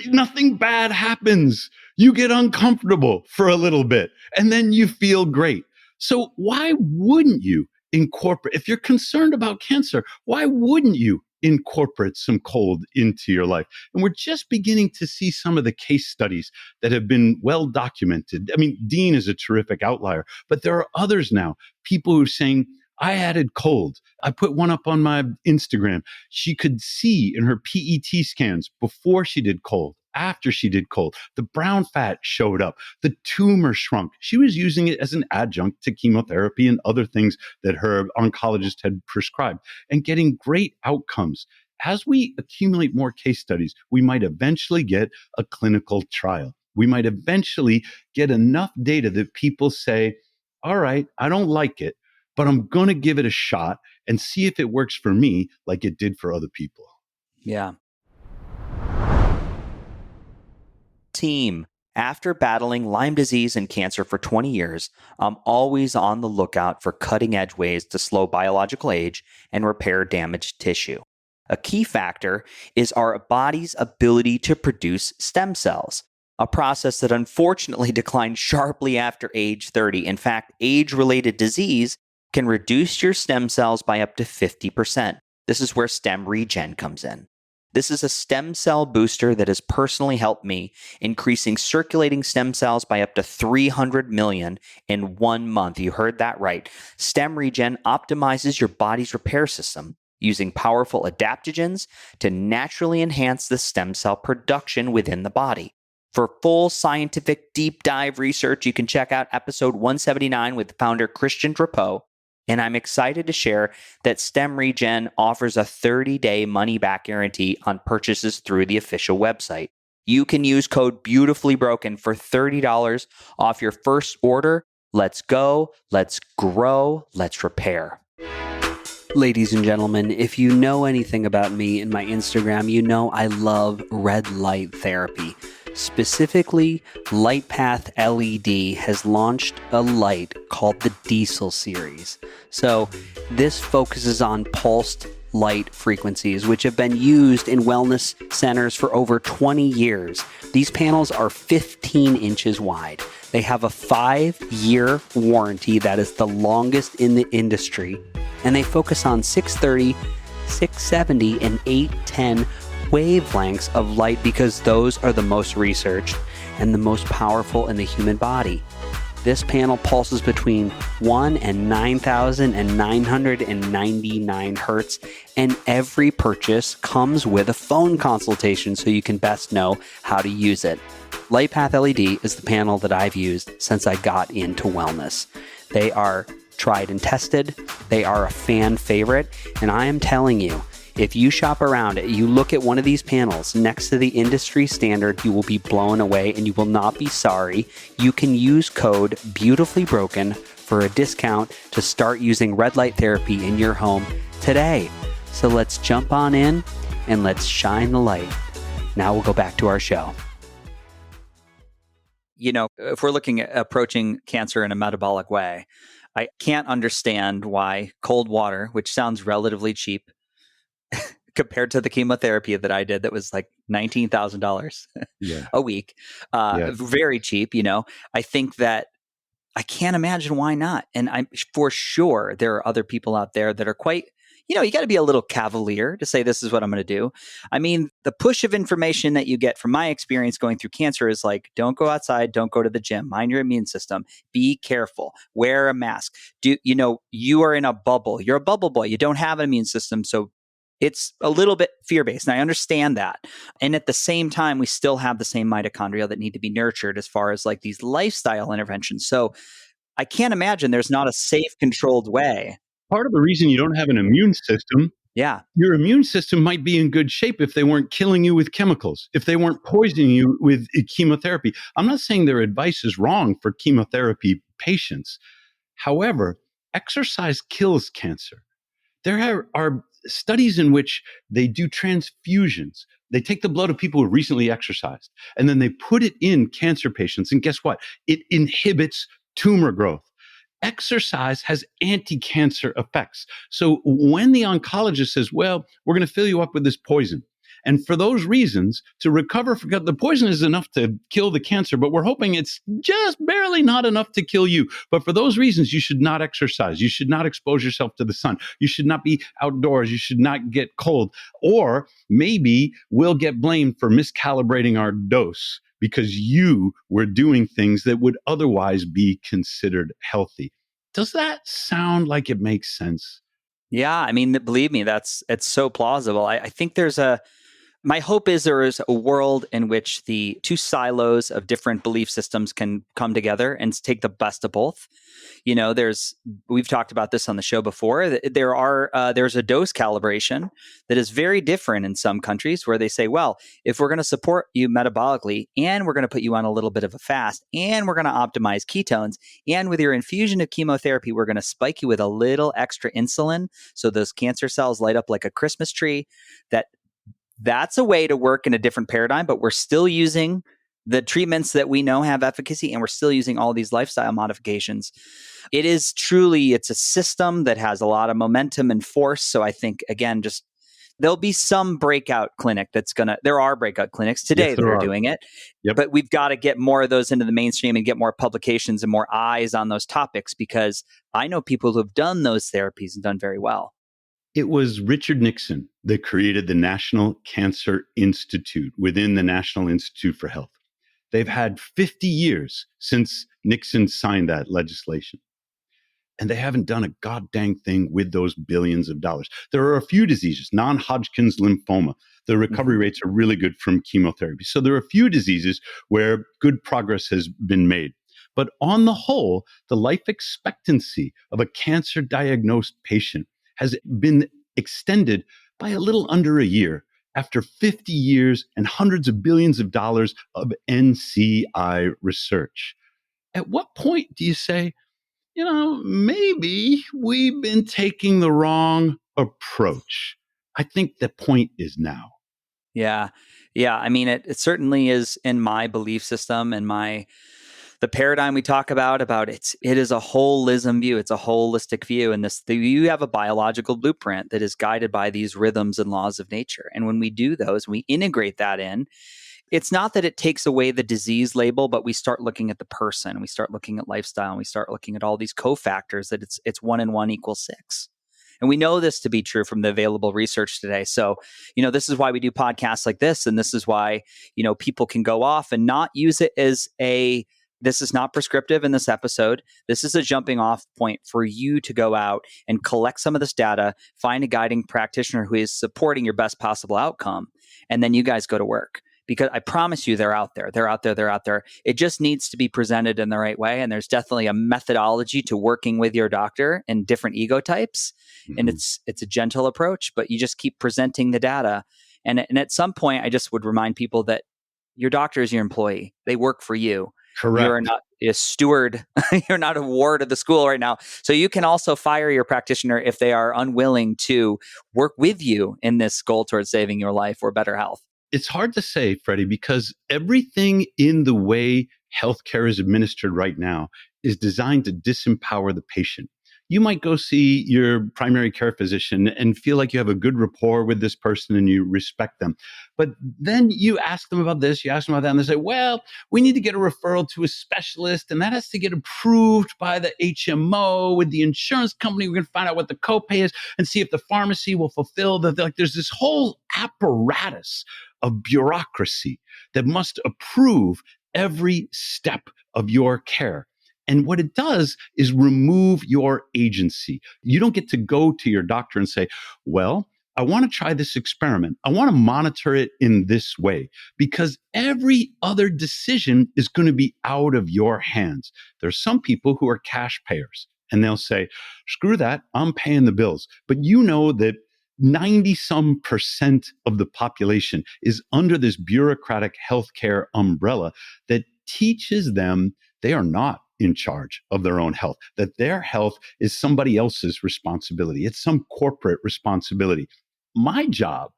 Nothing bad happens. You get uncomfortable for a little bit and then you feel great. So why wouldn't you incorporate, if you're concerned about cancer, why wouldn't you incorporate some cold into your life? And we're just beginning to see some of the case studies that have been well documented. I mean, Dean is a terrific outlier, but there are others now, people who are saying, I added cold. I put one up on my Instagram. She could see in her PET scans before she did cold, after she did cold, the brown fat showed up, the tumor shrunk. She was using it as an adjunct to chemotherapy and other things that her oncologist had prescribed and getting great outcomes. As we accumulate more case studies, we might eventually get a clinical trial. We might eventually get enough data that people say, all right, I don't like it, but I'm going to give it a shot and see if it works for me like it did for other people. Yeah. Team, After battling Lyme disease and cancer for 20 years, I'm always on the lookout for cutting-edge ways to slow biological age and repair damaged tissue. A key factor is our body's ability to produce stem cells, a process that unfortunately declines sharply after age 30. In fact, age-related disease can reduce your stem cells by up to 50%. This is where stem regen comes in. This is a stem cell booster that has personally helped me, increasing circulating stem cells by up to 300 million in 1 month. You heard that right. Stem Regen optimizes your body's repair system using powerful adaptogens to naturally enhance the stem cell production within the body. For full scientific deep dive research, you can check out episode 179 with founder Christian Drapeau. And I'm excited to share that Stem Regen offers a 30-day money-back guarantee on purchases through the official website. You can use code BeautifullyBroken for $30 off your first order. Let's go, let's grow, let's repair. Ladies and gentlemen, if you know anything about me and my Instagram, you know I love red light therapy. Specifically, LightPath LED has launched a light called the Diesel series. So this focuses on pulsed light frequencies, which have been used in wellness centers for over 20 years. These panels are 15 inches wide. They have a 5-year warranty that is the longest in the industry. And they focus on 630, 670, and 810 wavelengths of light because those are the most researched and the most powerful in the human body. This panel pulses between 1 and 9,999 hertz, and every purchase comes with a phone consultation so you can best know how to use it. LightPath LED is the panel that I've used since I got into wellness. They are tried and tested. They are a fan favorite, and I am telling you, if you shop around, you look at one of these panels next to the industry standard, you will be blown away and you will not be sorry. You can use code BeautifullyBroken for a discount to start using red light therapy in your home today. So let's jump on in and let's shine the light. Now we'll go back to our show. You know, if we're looking at approaching cancer in a metabolic way, I can't understand why cold water, which sounds relatively cheap, compared to the chemotherapy that I did that was like $19,000 a week. Very cheap, you know. I think that I can't imagine why not. And I'm for sure there are other people out there that are quite, you know, you got to be a little cavalier to say this is what I'm going to do. I mean, the push of information that you get from my experience going through cancer is like, don't go outside, don't go to the gym, mind your immune system, be careful, wear a mask. You are in a bubble. You're a bubble boy. You don't have an immune system. So it's a little bit fear-based, and I understand that. And at the same time, we still have the same mitochondria that need to be nurtured as far as like these lifestyle interventions. So I can't imagine there's not a safe, controlled way. Part of the reason you don't have an immune system, your immune system might be in good shape if they weren't killing you with chemicals, if they weren't poisoning you with chemotherapy. I'm not saying their advice is wrong for chemotherapy patients. However, exercise kills cancer. There are studies in which they do transfusions. They take the blood of people who recently exercised, and then they put it in cancer patients. And guess what? It inhibits tumor growth. Exercise has anti-cancer effects. So when the oncologist says, well, we're going to fill you up with this poison, and for those reasons, to recover from the poison is enough to kill the cancer, but we're hoping it's just barely not enough to kill you. But for those reasons, you should not exercise. You should not expose yourself to the sun. You should not be outdoors. You should not get cold. Or maybe we'll get blamed for miscalibrating our dose because you were doing things that would otherwise be considered healthy. Does that sound like it makes sense? Yeah, I mean, believe me, it's so plausible. I think my hope is there is a world in which the two silos of different belief systems can come together and take the best of both. You know, we've talked about this on the show before. There's a dose calibration that is very different in some countries where they say, well, if we're going to support you metabolically and we're going to put you on a little bit of a fast and we're going to optimize ketones and with your infusion of chemotherapy, we're going to spike you with a little extra insulin so those cancer cells light up like a Christmas tree. That's a way to work in a different paradigm, but we're still using the treatments that we know have efficacy, and we're still using all these lifestyle modifications. It is truly, it's a system that has a lot of momentum and force. So I think, again, just there'll be some breakout clinic there are breakout clinics today Yes, that there are are. doing it, Yep. but we've got to get more of those into the mainstream and get more publications and more eyes on those topics, because I know people who have done those therapies and done very well. It was Richard Nixon that created the National Cancer Institute within the National Institute for Health. They've had 50 years since Nixon signed that legislation, and they haven't done a goddamn thing with those billions of dollars. There are a few diseases, non-Hodgkin's lymphoma. The recovery rates are really good from chemotherapy. So there are a few diseases where good progress has been made. But on the whole, the life expectancy of a cancer diagnosed patient has been extended by a little under a year after 50 years and hundreds of billions of dollars of NCI research. At what point do you say, maybe we've been taking the wrong approach? I think the point is now. Yeah. Yeah. I mean, it certainly is in my belief system and the paradigm we talk about it is a holism view. It's a holistic view. And you have a biological blueprint that is guided by these rhythms and laws of nature. And when we do those, we integrate that in. It's not that it takes away the disease label, but we start looking at the person. We start looking at lifestyle. And we start looking at all these cofactors that it's 1 and 1 equals 6. And we know this to be true from the available research today. So, this is why we do podcasts like this. And this is why, people can go off and not use it as this is not prescriptive in this episode. This is a jumping off point for you to go out and collect some of this data, find a guiding practitioner who is supporting your best possible outcome. And then you guys go to work. Because I promise you, they're out there. They're out there. They're out there. It just needs to be presented in the right way. And there's definitely a methodology to working with your doctor and different ego types. Mm-hmm. And it's a gentle approach, but you just keep presenting the data. And at some point, I just would remind people that your doctor is your employee. They work for you. Correct. You're not a steward. You're not a ward of the school right now. So you can also fire your practitioner if they are unwilling to work with you in this goal towards saving your life or better health. It's hard to say, Freddie, because everything in the way healthcare is administered right now is designed to disempower the patient. You might go see your primary care physician and feel like you have a good rapport with this person and you respect them. But then you ask them about this, you ask them about that, and they say, well, we need to get a referral to a specialist, and that has to get approved by the HMO with the insurance company. We're going to find out what the copay is and see if the pharmacy will fulfill there's this whole apparatus of bureaucracy that must approve every step of your care. And what it does is remove your agency. You don't get to go to your doctor and say, well, I want to try this experiment. I want to monitor it in this way, because every other decision is going to be out of your hands. There's some people who are cash payers and they'll say, screw that, I'm paying the bills. But you know that 90% of the population is under this bureaucratic healthcare umbrella that teaches them they are not in charge of their own health, that their health is somebody else's responsibility. It's some corporate responsibility. My job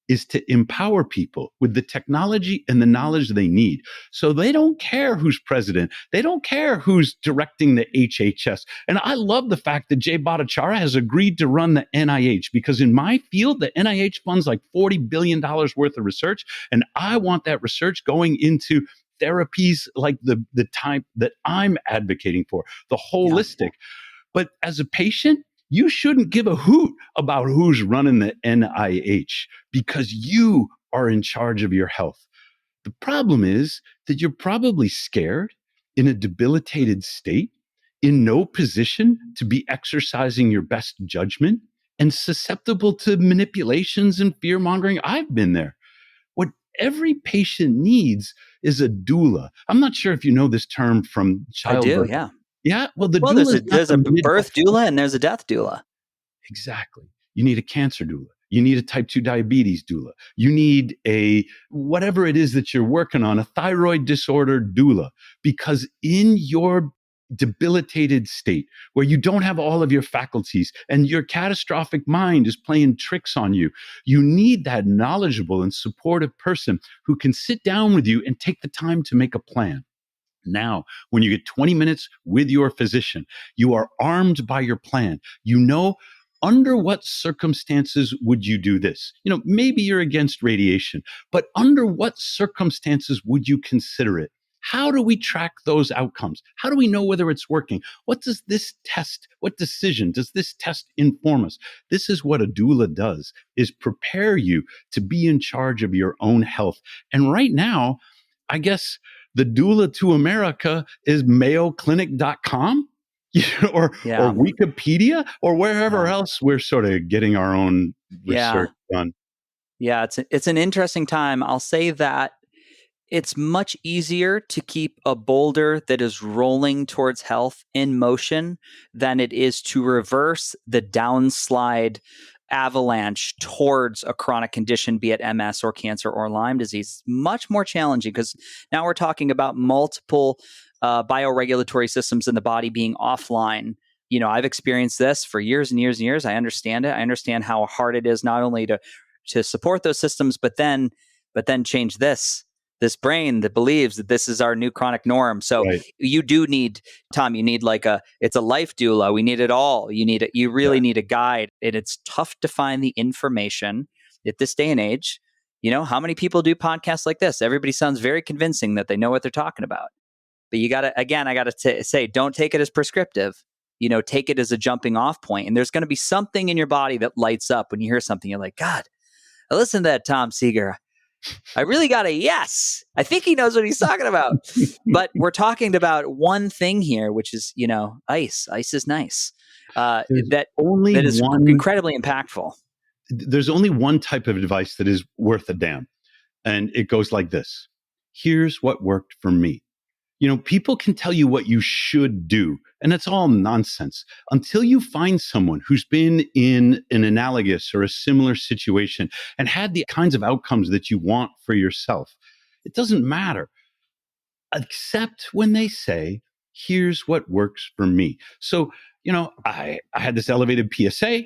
is to empower people with the technology and the knowledge they need. So they don't care who's president. They don't care who's directing the HHS. And I love the fact that Jay Bhattacharya has agreed to run the NIH, because in my field, the NIH funds like $40 billion worth of research. And I want that research going into therapies like the type that I'm advocating for, the holistic. Yeah. But as a patient, you shouldn't give a hoot about who's running the NIH, because you are in charge of your health. The problem is that you're probably scared, in a debilitated state, in no position to be exercising your best judgment, and susceptible to manipulations and fear mongering. I've been there. What every patient needs is a doula. I'm not sure if you know this term from childbirth. I do, yeah. Yeah, well, the doula there's a birth doula and there's a death doula. Exactly. You need a cancer doula. You need a type 2 diabetes doula. You need a, whatever it is that you're working on, a thyroid disorder doula, because in your debilitated state where you don't have all of your faculties and your catastrophic mind is playing tricks on you. You need that knowledgeable and supportive person who can sit down with you and take the time to make a plan. Now, when you get 20 minutes with your physician, you are armed by your plan. You know, under what circumstances would you do this? Maybe you're against radiation, but under what circumstances would you consider it? How do we track those outcomes? How do we know whether it's working? What does this test? What decision does this test inform us? This is what a doula does, is prepare you to be in charge of your own health. And right now, I guess the doula to America is mayoclinic.com or Wikipedia or wherever else we're sort of getting our own research done. Yeah, it's an interesting time. I'll say that it's much easier to keep a boulder that is rolling towards health in motion than it is to reverse the downslide avalanche towards a chronic condition, be it MS or cancer or Lyme disease. Much more challenging because now we're talking about multiple bioregulatory systems in the body being offline. I've experienced this for years and years and years. I understand it. I understand how hard it is not only to support those systems, but then change this brain that believes that this is our new chronic norm. So you do need, Tom, you need it's a life doula. We need it all. You really need a guide. And it's tough to find the information at this day and age. How many people do podcasts like this? Everybody sounds very convincing that they know what they're talking about. But I got to say, don't take it as prescriptive. Take it as a jumping off point. And there's going to be something in your body that lights up when you hear something. You're like, God, I listened to that Tom Seager. I really got a yes. I think he knows what he's talking about. But we're talking about one thing here, which is, ice. Ice is nice. That is incredibly impactful. There's only one type of advice that is worth a damn. And it goes like this. Here's what worked for me. People can tell you what you should do, and it's all nonsense until you find someone who's been in an analogous or a similar situation and had the kinds of outcomes that you want for yourself. It doesn't matter, except when they say, here's what works for me. So, I had this elevated PSA.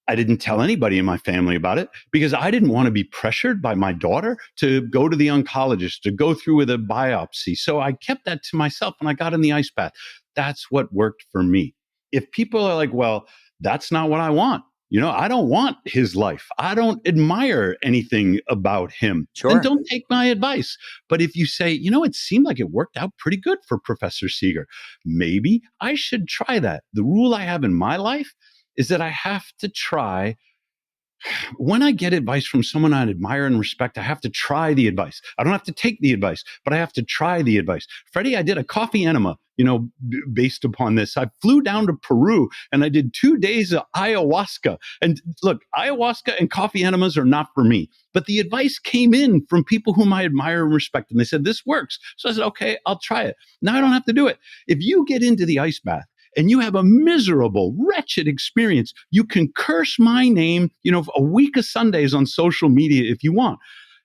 I didn't tell anybody in my family about it because I didn't want to be pressured by my daughter to go to the oncologist, to go through with a biopsy. So I kept that to myself and I got in the ice bath. That's what worked for me. If people are like, well, that's not what I want. I don't want his life. I don't admire anything about him. Sure. Then don't take my advice. But if you say, it seemed like it worked out pretty good for Professor Seager, maybe I should try that. The rule I have in my life is that I have to try. When I get advice from someone I admire and respect, I have to try the advice. I don't have to take the advice, but I have to try the advice. Freddie, I did a coffee enema, based upon this. I flew down to Peru and I did 2 days of ayahuasca. And look, ayahuasca and coffee enemas are not for me. But the advice came in from people whom I admire and respect. And they said, this works. So I said, okay, I'll try it. Now I don't have to do it. If you get into the ice bath, and you have a miserable, wretched experience, you can curse my name, a week of Sundays on social media if you want.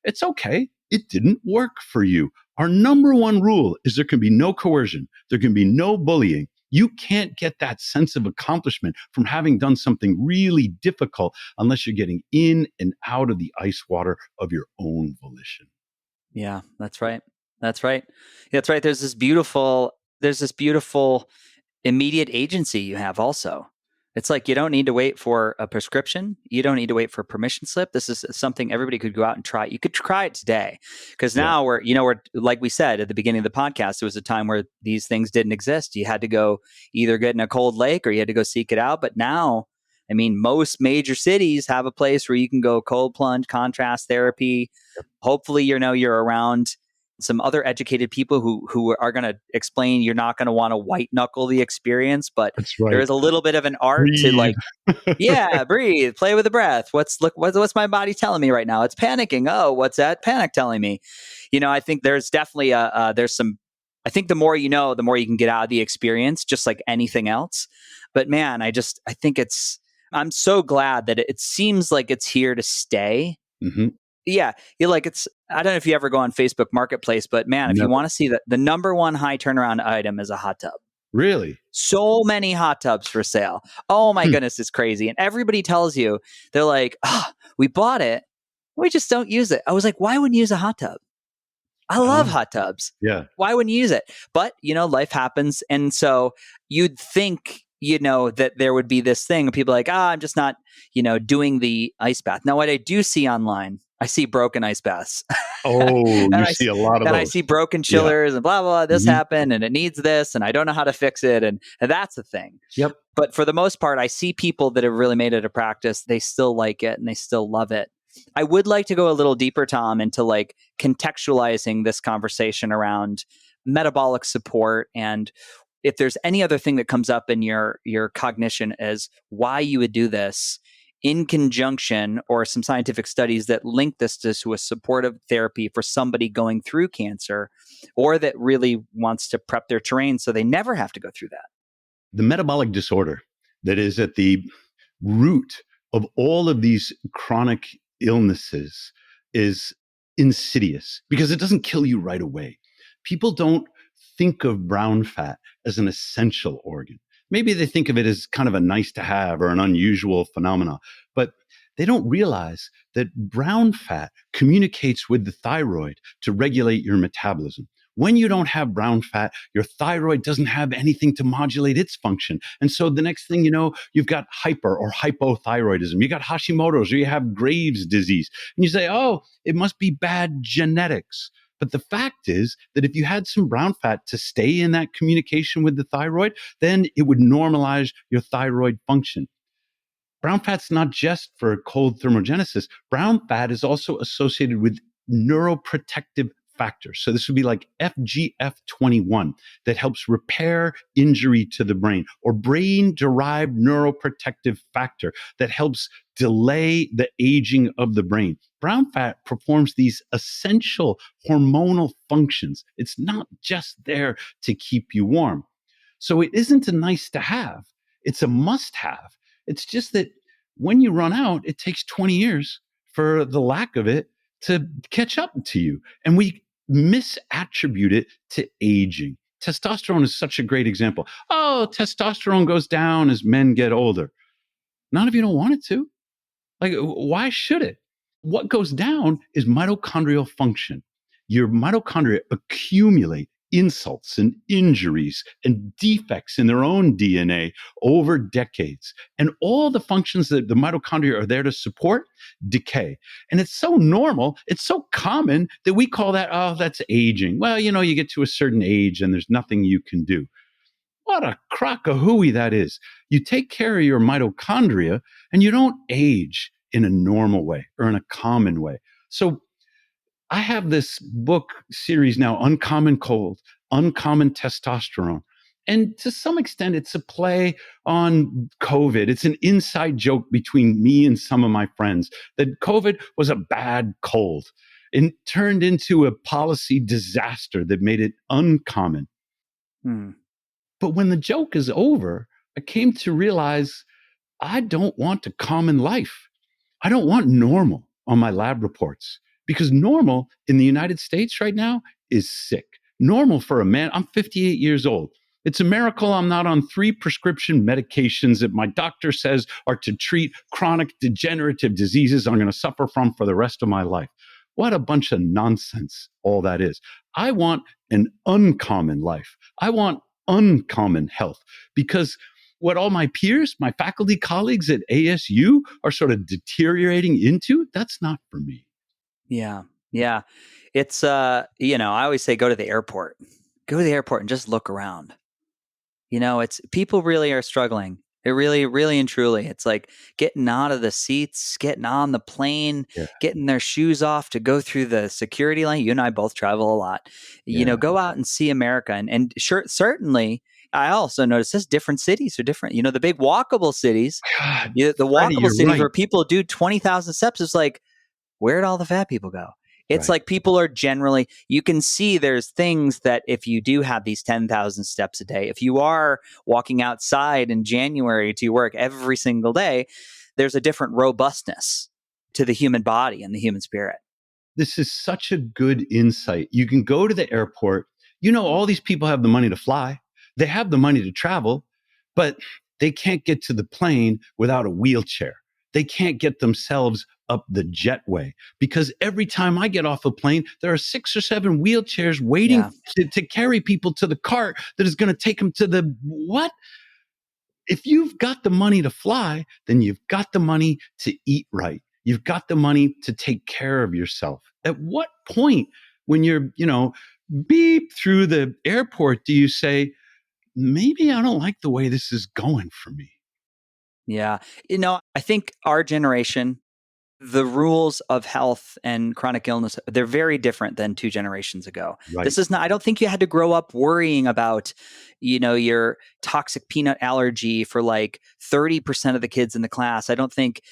It's okay. It didn't work for you. Our number one rule is there can be no coercion. There can be no bullying. You can't get that sense of accomplishment from having done something really difficult unless you're getting in and out of the ice water of your own volition. Yeah, that's right. That's right. There's this beautiful immediate agency you have also. It's like you don't need to wait for a prescription. You don't need to wait for a permission slip. This is something everybody could go out and try. You could try it today because now we're like we said at the beginning of the podcast, it was a time where these things didn't exist. You had to go either get in a cold lake or you had to go seek it out. But now, most major cities have a place where you can go cold plunge, contrast therapy. Hopefully, you're around some other educated people who are going to explain you're not going to want to white knuckle the experience, but there is a little bit of an art to breathe, play with the breath. What's my body telling me right now? It's panicking. Oh, what's that panic telling me? I think there's definitely I think the more the more you can get out of the experience, just like anything else. But man, I think I'm so glad that it seems like it's here to stay. Mm-hmm. Yeah. I don't know if you ever go on Facebook Marketplace, but man, if you want to see the number one high turnaround item is a hot tub. Really? So many hot tubs for sale. Oh my goodness, it's crazy. And everybody tells you, they're like, we bought it. We just don't use it. I was like, why wouldn't you use a hot tub? I love hot tubs. Yeah. Why wouldn't you use it? But, life happens. And so you'd think, that there would be this thing. People are like, I'm just not, doing the ice bath. Now, what I do see online, I see broken ice baths. Oh, you see a lot of and those. I see broken chillers and blah, blah, this happened and it needs this and I don't know how to fix it. And that's the thing. Yep. But for the most part, I see people that have really made it a practice. They still like it and they still love it. I would like to go a little deeper, Tom, into like contextualizing this conversation around metabolic support, and if there's any other thing that comes up in your cognition as why you would do this in conjunction, or some scientific studies that link this to a supportive therapy for somebody going through cancer, or that really wants to prep their terrain so they never have to go through that. The metabolic disorder that is at the root of all of these chronic illnesses is insidious because it doesn't kill you right away. People don't think of brown fat as an essential organ. Maybe they think of it as kind of a nice to have or an unusual phenomena, but they don't realize that brown fat communicates with the thyroid to regulate your metabolism. When you don't have brown fat, your thyroid doesn't have anything to modulate its function. And so the next thing you know, you've got hyper or hypothyroidism. You got Hashimoto's, or you have Graves' disease. And you say, oh, it must be bad genetics. But the fact is that if you had some brown fat to stay in that communication with the thyroid, then it would normalize your thyroid function. Brown fat's not just for cold thermogenesis. Brown fat is also associated with neuroprotective factors. So this would be like FGF21 that helps repair injury to the brain, or brain-derived neuroprotective factor that helps delay the aging of the brain. Brown fat performs these essential hormonal functions. It's not just there to keep you warm. So it isn't a nice to have. It's a must have. It's just that when you run out, it takes 20 years for the lack of it to catch up to you. And we misattribute it to aging. Testosterone is such a great example. Oh, testosterone goes down as men get older. Not if you don't want it to. Like, why should it? What goes down is mitochondrial function. Your mitochondria accumulate insults and injuries and defects in their own DNA over decades. And all the functions that the mitochondria are there to support decay. And it's so normal, it's so common that we call that, oh, that's aging. Well, you get to a certain age and there's nothing you can do. What a crock of hooey that is. You take care of your mitochondria and you don't age in a normal way or in a common way. So I have this book series now, Uncommon Cold, Uncommon Testosterone. And to some extent, it's a play on COVID. It's an inside joke between me and some of my friends that COVID was a bad cold and turned into a policy disaster that made it uncommon. But when the joke is over, I came to realize I don't want a common life. I don't want normal on my lab reports, because normal in the United States right now is sick. Normal for a man, I'm 58 years old. It's a miracle I'm not on 3 prescription medications that my doctor says are to treat chronic degenerative diseases I'm going to suffer from for the rest of my life. What a bunch of nonsense all that is. I want an uncommon life. I want uncommon health, because what all my peers, my faculty colleagues at ASU are sort of deteriorating into, that's not for me. Yeah. Yeah. It's, I always say, go to the airport and just look around. It's, people really are struggling. It really, really and truly, it's like getting out of the seats, getting on the plane, getting their shoes off to go through the security line. You and I both travel a lot. Go out and see America. And sure, certainly, I also notice this, different cities are different. The big walkable cities, God, the walkable Freddie, cities right. where people do 20,000 steps, it's like, where'd all the fat people go? It's like people are generally, you can see there's things that if you do have these 10,000 steps a day, if you are walking outside in January to your work every single day, there's a different robustness to the human body and the human spirit. This is such a good insight. You can go to the airport. All these people have the money to fly. they have the money to travel, but they can't get to the plane without a wheelchair. They can't get themselves up the jetway because every time I get off a plane, there are 6 or 7 wheelchairs waiting to carry people to the cart that is going to take them to the what? If you've got the money to fly, then you've got the money to eat right. You've got the money to take care of yourself. At what point when you're, beep through the airport, do you say, maybe I don't like the way this is going for me? Yeah. I think our generation, the rules of health and chronic illness, they're very different than 2 generations ago. Right. This is not, I don't think you had to grow up worrying about, your toxic peanut allergy for like 30% of the kids in the class. I don't think,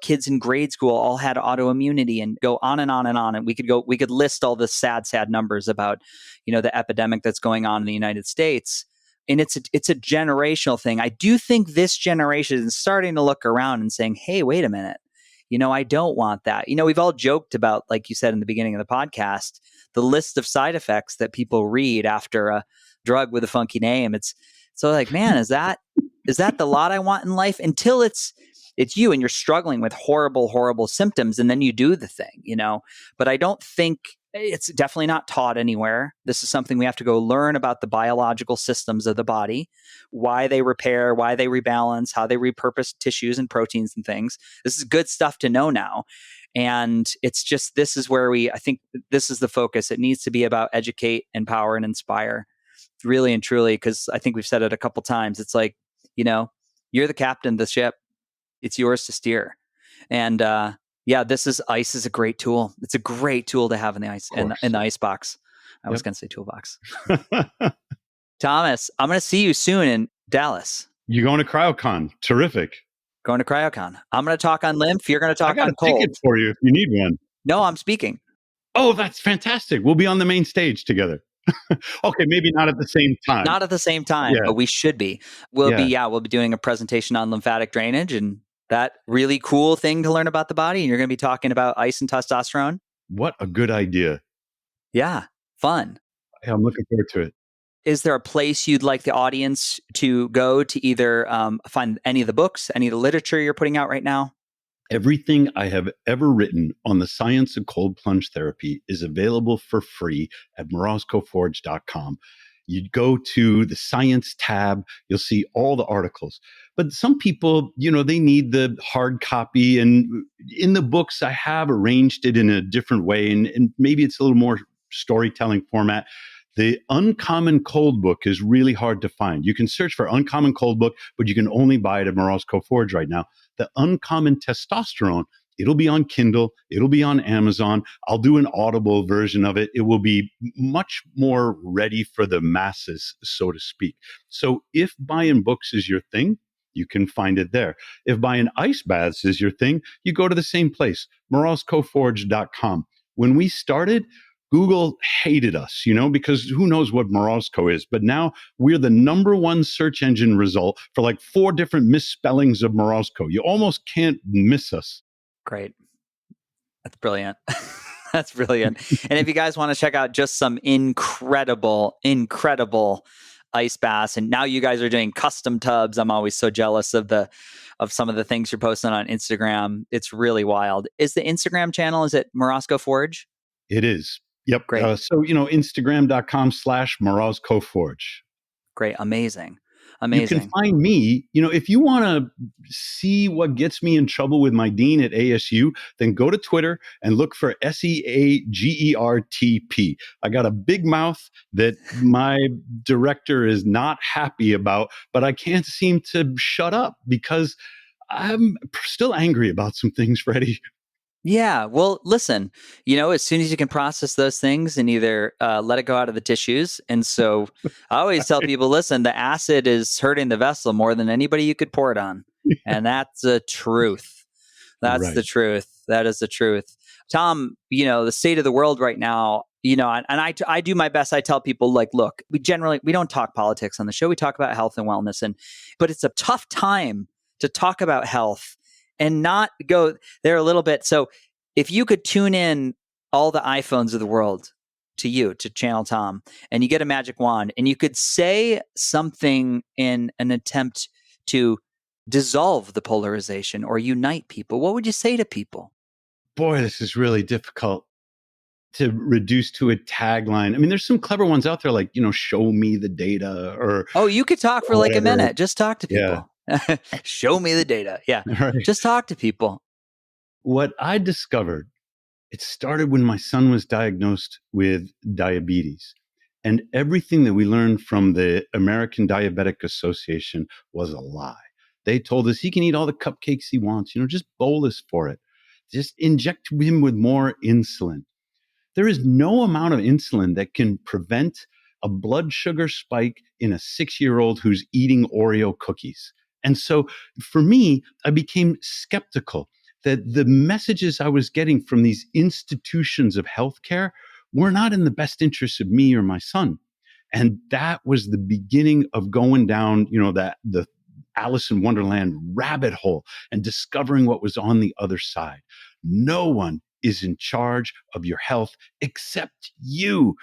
kids in grade school all had autoimmunity and go on and on and on. And we could list all the sad numbers about, the epidemic that's going on in the United States. And it's a generational thing. I do think this generation is starting to look around and saying, hey, wait a minute. I don't want that. We've all joked about, like you said in the beginning of the podcast, the list of side effects that people read after a drug with a funky name. It's so like, man, is that the lot I want in life? Until it's you and you're struggling with horrible symptoms, and then you do the thing, But I don't think it's definitely not taught anywhere. This is something we have to go learn about the biological systems of the body, why they repair, why they rebalance, how they repurpose tissues and proteins and things. This is good stuff to know now. And it's just, this is where I think this is the focus. It needs to be about educate, empower, and inspire, really and truly, because I think we've said it a couple times. It's like, you're the captain of the ship. It's yours to steer. And, ice is a great tool. It's a great tool to have in the ice in the ice box. I was going to say toolbox. Thomas, I'm going to see you soon in Dallas. You're going to CryoCon. Terrific. Going to CryoCon. I'm going to talk on lymph. You're going to talk on cold. I got a ticket for you if you need one. No, I'm speaking. Oh, that's fantastic. We'll be on the main stage together. Okay, maybe not at the same time. Not at the same time, but we should be. We'll be doing a presentation on lymphatic drainage and that really cool thing to learn about the body. And you're going to be talking about ice and testosterone. What a good idea. Yeah, fun. Yeah, I'm looking forward to it. Is there a place you'd like the audience to go to either find any of the books, any of the literature you're putting out right now? Everything I have ever written on the science of cold plunge therapy is available for free at morozkoforge.com. You go to the science tab, you'll see all the articles. But some people, they need the hard copy. And in the books, I have arranged it in a different way. And maybe it's a little more storytelling format. The Uncommon Cold book is really hard to find. You can search for Uncommon Cold book, but you can only buy it at Morozko Forge right now. The Uncommon Testosterone, it'll be on Kindle. It'll be on Amazon. I'll do an Audible version of it. It will be much more ready for the masses, so to speak. So if buying books is your thing, you can find it there. If buying ice baths is your thing, you go to the same place, morozkoforge.com. When we started, Google hated us, because who knows what Morozko is. But now we're the #1 search engine result for like 4 different misspellings of Morozko. You almost can't miss us. Great. That's brilliant. That's brilliant. And if you guys want to check out just some incredible ice baths, and now you guys are doing custom tubs. I'm always so jealous of some of the things you're posting on Instagram. It's really wild. Is the Instagram channel, is it Morozko Forge? It is. Yep. Great. Instagram.com/Morozko Forge. Great. Amazing. You can find me, if you want to see what gets me in trouble with my dean at ASU, then go to Twitter and look for SEAGERTP. I got a big mouth that my director is not happy about, but I can't seem to shut up because I'm still angry about some things, Freddie. Yeah. Well, listen, as soon as you can process those things and either let it go out of the tissues. And so I always tell people, listen, the acid is hurting the vessel more than anybody you could pour it on. And that's the truth. That's right. The truth. That is the truth. Tom, the state of the world right now, and I do my best. I tell people look, we don't talk politics on the show. We talk about health and wellness, but it's a tough time to talk about health and not go there a little bit. So if you could tune in all the iPhones of the world to you, to Channel Tom, and you get a magic wand and you could say something in an attempt to dissolve the polarization or unite people, what would you say to people? Boy, this is really difficult to reduce to a tagline. I mean, there's some clever ones out there like, show me the data or Oh, you could talk for like a minute. Just talk to Yeah. people. Show me the data. Yeah. Right. Just talk to people. What I discovered, it started when my son was diagnosed with diabetes. And everything that we learned from the American Diabetic Association was a lie. They told us he can eat all the cupcakes he wants, just bolus for it. Just inject him with more insulin. There is no amount of insulin that can prevent a blood sugar spike in a 6-year-old who's eating Oreo cookies. And so for me, I became skeptical that the messages I was getting from these institutions of healthcare were not in the best interest of me or my son. And that was the beginning of going down, the Alice in Wonderland rabbit hole and discovering what was on the other side. No one is in charge of your health except you.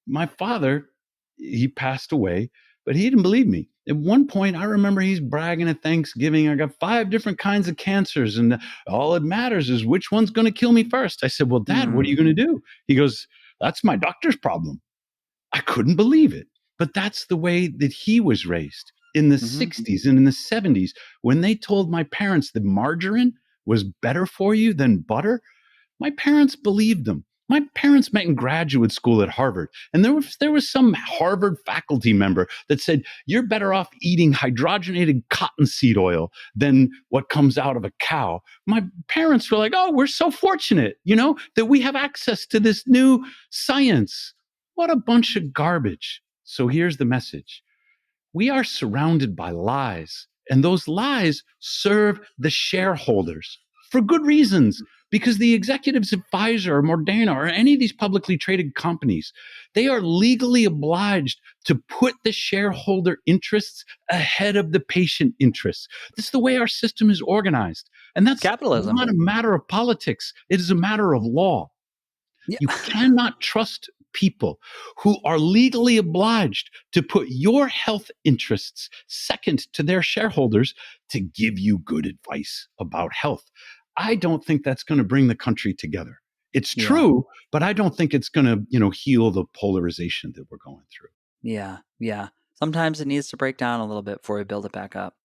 My father, he passed away, but he didn't believe me. At one point, I remember he's bragging at Thanksgiving, I got 5 different kinds of cancers, and all it matters is which one's going to kill me first. I said, well, Dad, what are you going to do? He goes, that's my doctor's problem. I couldn't believe it. But that's the way that he was raised in the 60s and in the 70s. When they told my parents that margarine was better for you than butter, my parents believed them. My parents met in graduate school at Harvard, and there was some Harvard faculty member that said, you're better off eating hydrogenated cottonseed oil than what comes out of a cow. My parents were like, oh, we're so fortunate, that we have access to this new science. What a bunch of garbage. So here's the message. We are surrounded by lies, and those lies serve the shareholders for good reasons. Because the executives of Pfizer or Moderna or any of these publicly traded companies, they are legally obliged to put the shareholder interests ahead of the patient interests. This is the way our system is organized. And that's capitalism. Not a matter of politics. It is a matter of law. Yeah. You cannot trust people who are legally obliged to put your health interests second to their shareholders to give you good advice about health. I don't think that's going to bring the country together. It's true, but I don't think it's going to, heal the polarization that we're going through. Yeah. Sometimes it needs to break down a little bit before we build it back up.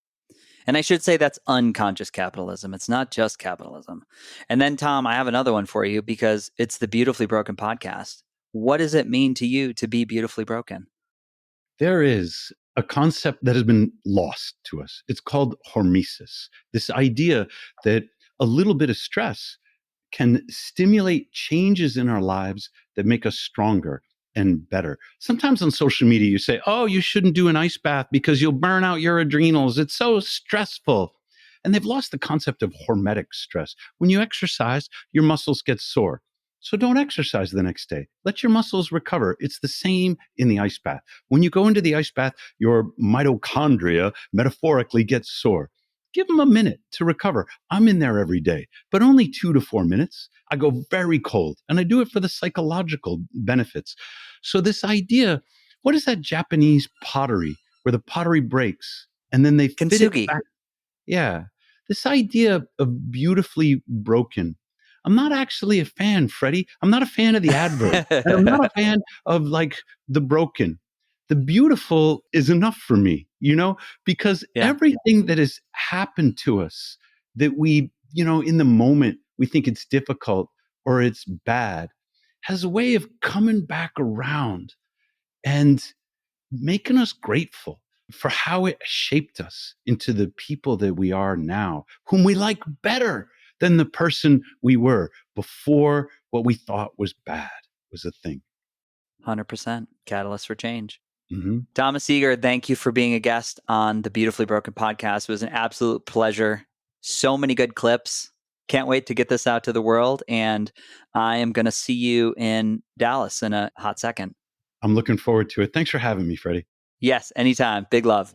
And I should say that's unconscious capitalism. It's not just capitalism. And then, Tom, I have another one for you because it's the Beautifully Broken podcast. What does it mean to you to be beautifully broken? There is a concept that has been lost to us. It's called hormesis. This idea that a little bit of stress can stimulate changes in our lives that make us stronger and better. Sometimes on social media, you say, oh, you shouldn't do an ice bath because you'll burn out your adrenals. It's so stressful. And they've lost the concept of hormetic stress. When you exercise, your muscles get sore. So don't exercise the next day. Let your muscles recover. It's the same in the ice bath. When you go into the ice bath, your mitochondria metaphorically gets sore. Give them a minute to recover. I'm in there every day, but only 2 to 4 minutes. I go very cold, and I do it for the psychological benefits. So this idea, what is that Japanese pottery where the pottery breaks and then they fit it back? Yeah. This idea of beautifully broken. I'm not actually a fan, Freddie. I'm not a fan of the adverb. And I'm not a fan of the broken. The beautiful is enough for me, because everything that has happened to us that we, in the moment, we think it's difficult or it's bad, has a way of coming back around and making us grateful for how it shaped us into the people that we are now, whom we like better than the person we were before what we thought was bad was a thing. 100% catalyst for change. Mm-hmm. Thomas Seager, thank you for being a guest on the Beautifully Broken podcast. It was an absolute pleasure. So many good clips. Can't wait to get this out to the world. And I am going to see you in Dallas in a hot second. I'm looking forward to it. Thanks for having me, Freddie. Yes, anytime. Big love.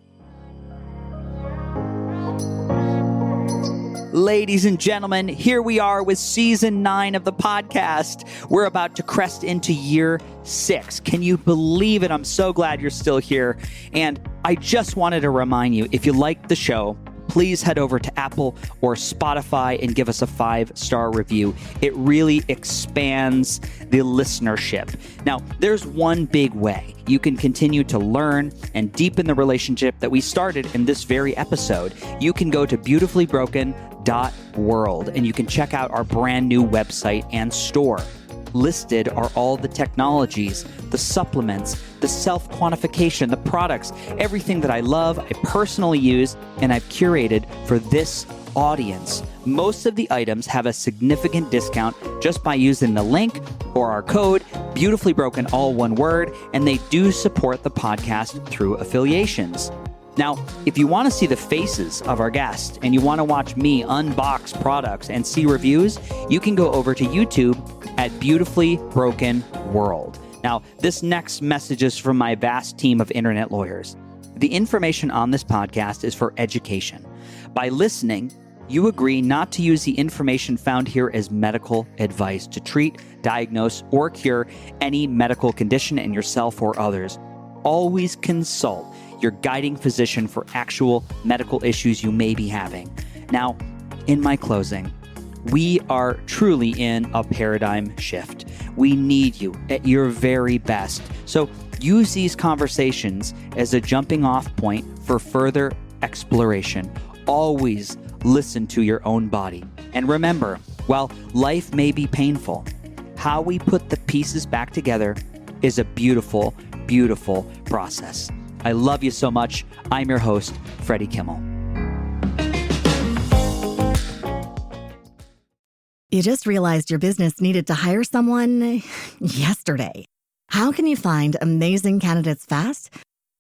Ladies and gentlemen, here we are with season 9 of the podcast. We're about to crest into year 6. Can you believe it? I'm so glad you're still here. And I just wanted to remind you, if you like the show, please head over to Apple or Spotify and give us a 5-star review. It really expands the listenership. Now, there's one big way you can continue to learn and deepen the relationship that we started in this very episode. You can go to beautifully.broken.world and you can check out our brand new website and store. Listed are all the technologies, the supplements, the self-quantification, the products, everything that I love, I personally use, and I've curated for this audience. Most of the items have a significant discount just by using the link or our code, Beautifully Broken, all one word, and they do support the podcast through affiliations. Now, if you want to see the faces of our guests and you want to watch me unbox products and see reviews, you can go over to YouTube at Beautifully Broken World. Now, this next message is from my vast team of internet lawyers. The information on this podcast is for education. By listening, you agree not to use the information found here as medical advice to treat, diagnose, or cure any medical condition in yourself or others. Always consult your guiding physician for actual medical issues you may be having. Now, in my closing, we are truly in a paradigm shift. We need you at your very best. So use these conversations as a jumping off point for further exploration. Always listen to your own body. And remember, while life may be painful, how we put the pieces back together is a beautiful, beautiful process. I love you so much. I'm your host, Freddie Kimmel. You just realized your business needed to hire someone yesterday. How can you find amazing candidates fast?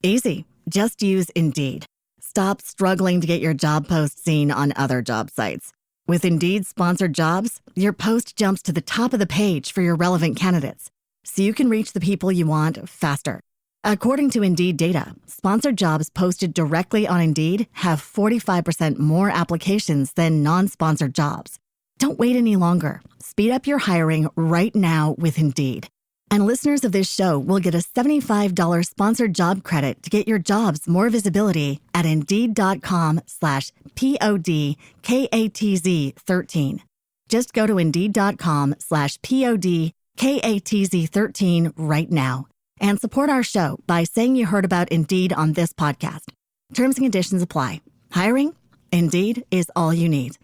Easy. Just use Indeed. Stop struggling to get your job post seen on other job sites. With Indeed sponsored jobs, your post jumps to the top of the page for your relevant candidates, so you can reach the people you want faster. According to Indeed data, sponsored jobs posted directly on Indeed have 45% more applications than non-sponsored jobs. Don't wait any longer. Speed up your hiring right now with Indeed. And listeners of this show will get a $75 sponsored job credit to get your jobs more visibility at Indeed.com/PODKATZ13. Just go to Indeed.com/PODKATZ13 right now and support our show by saying you heard about Indeed on this podcast. Terms and conditions apply. Hiring? Indeed is all you need.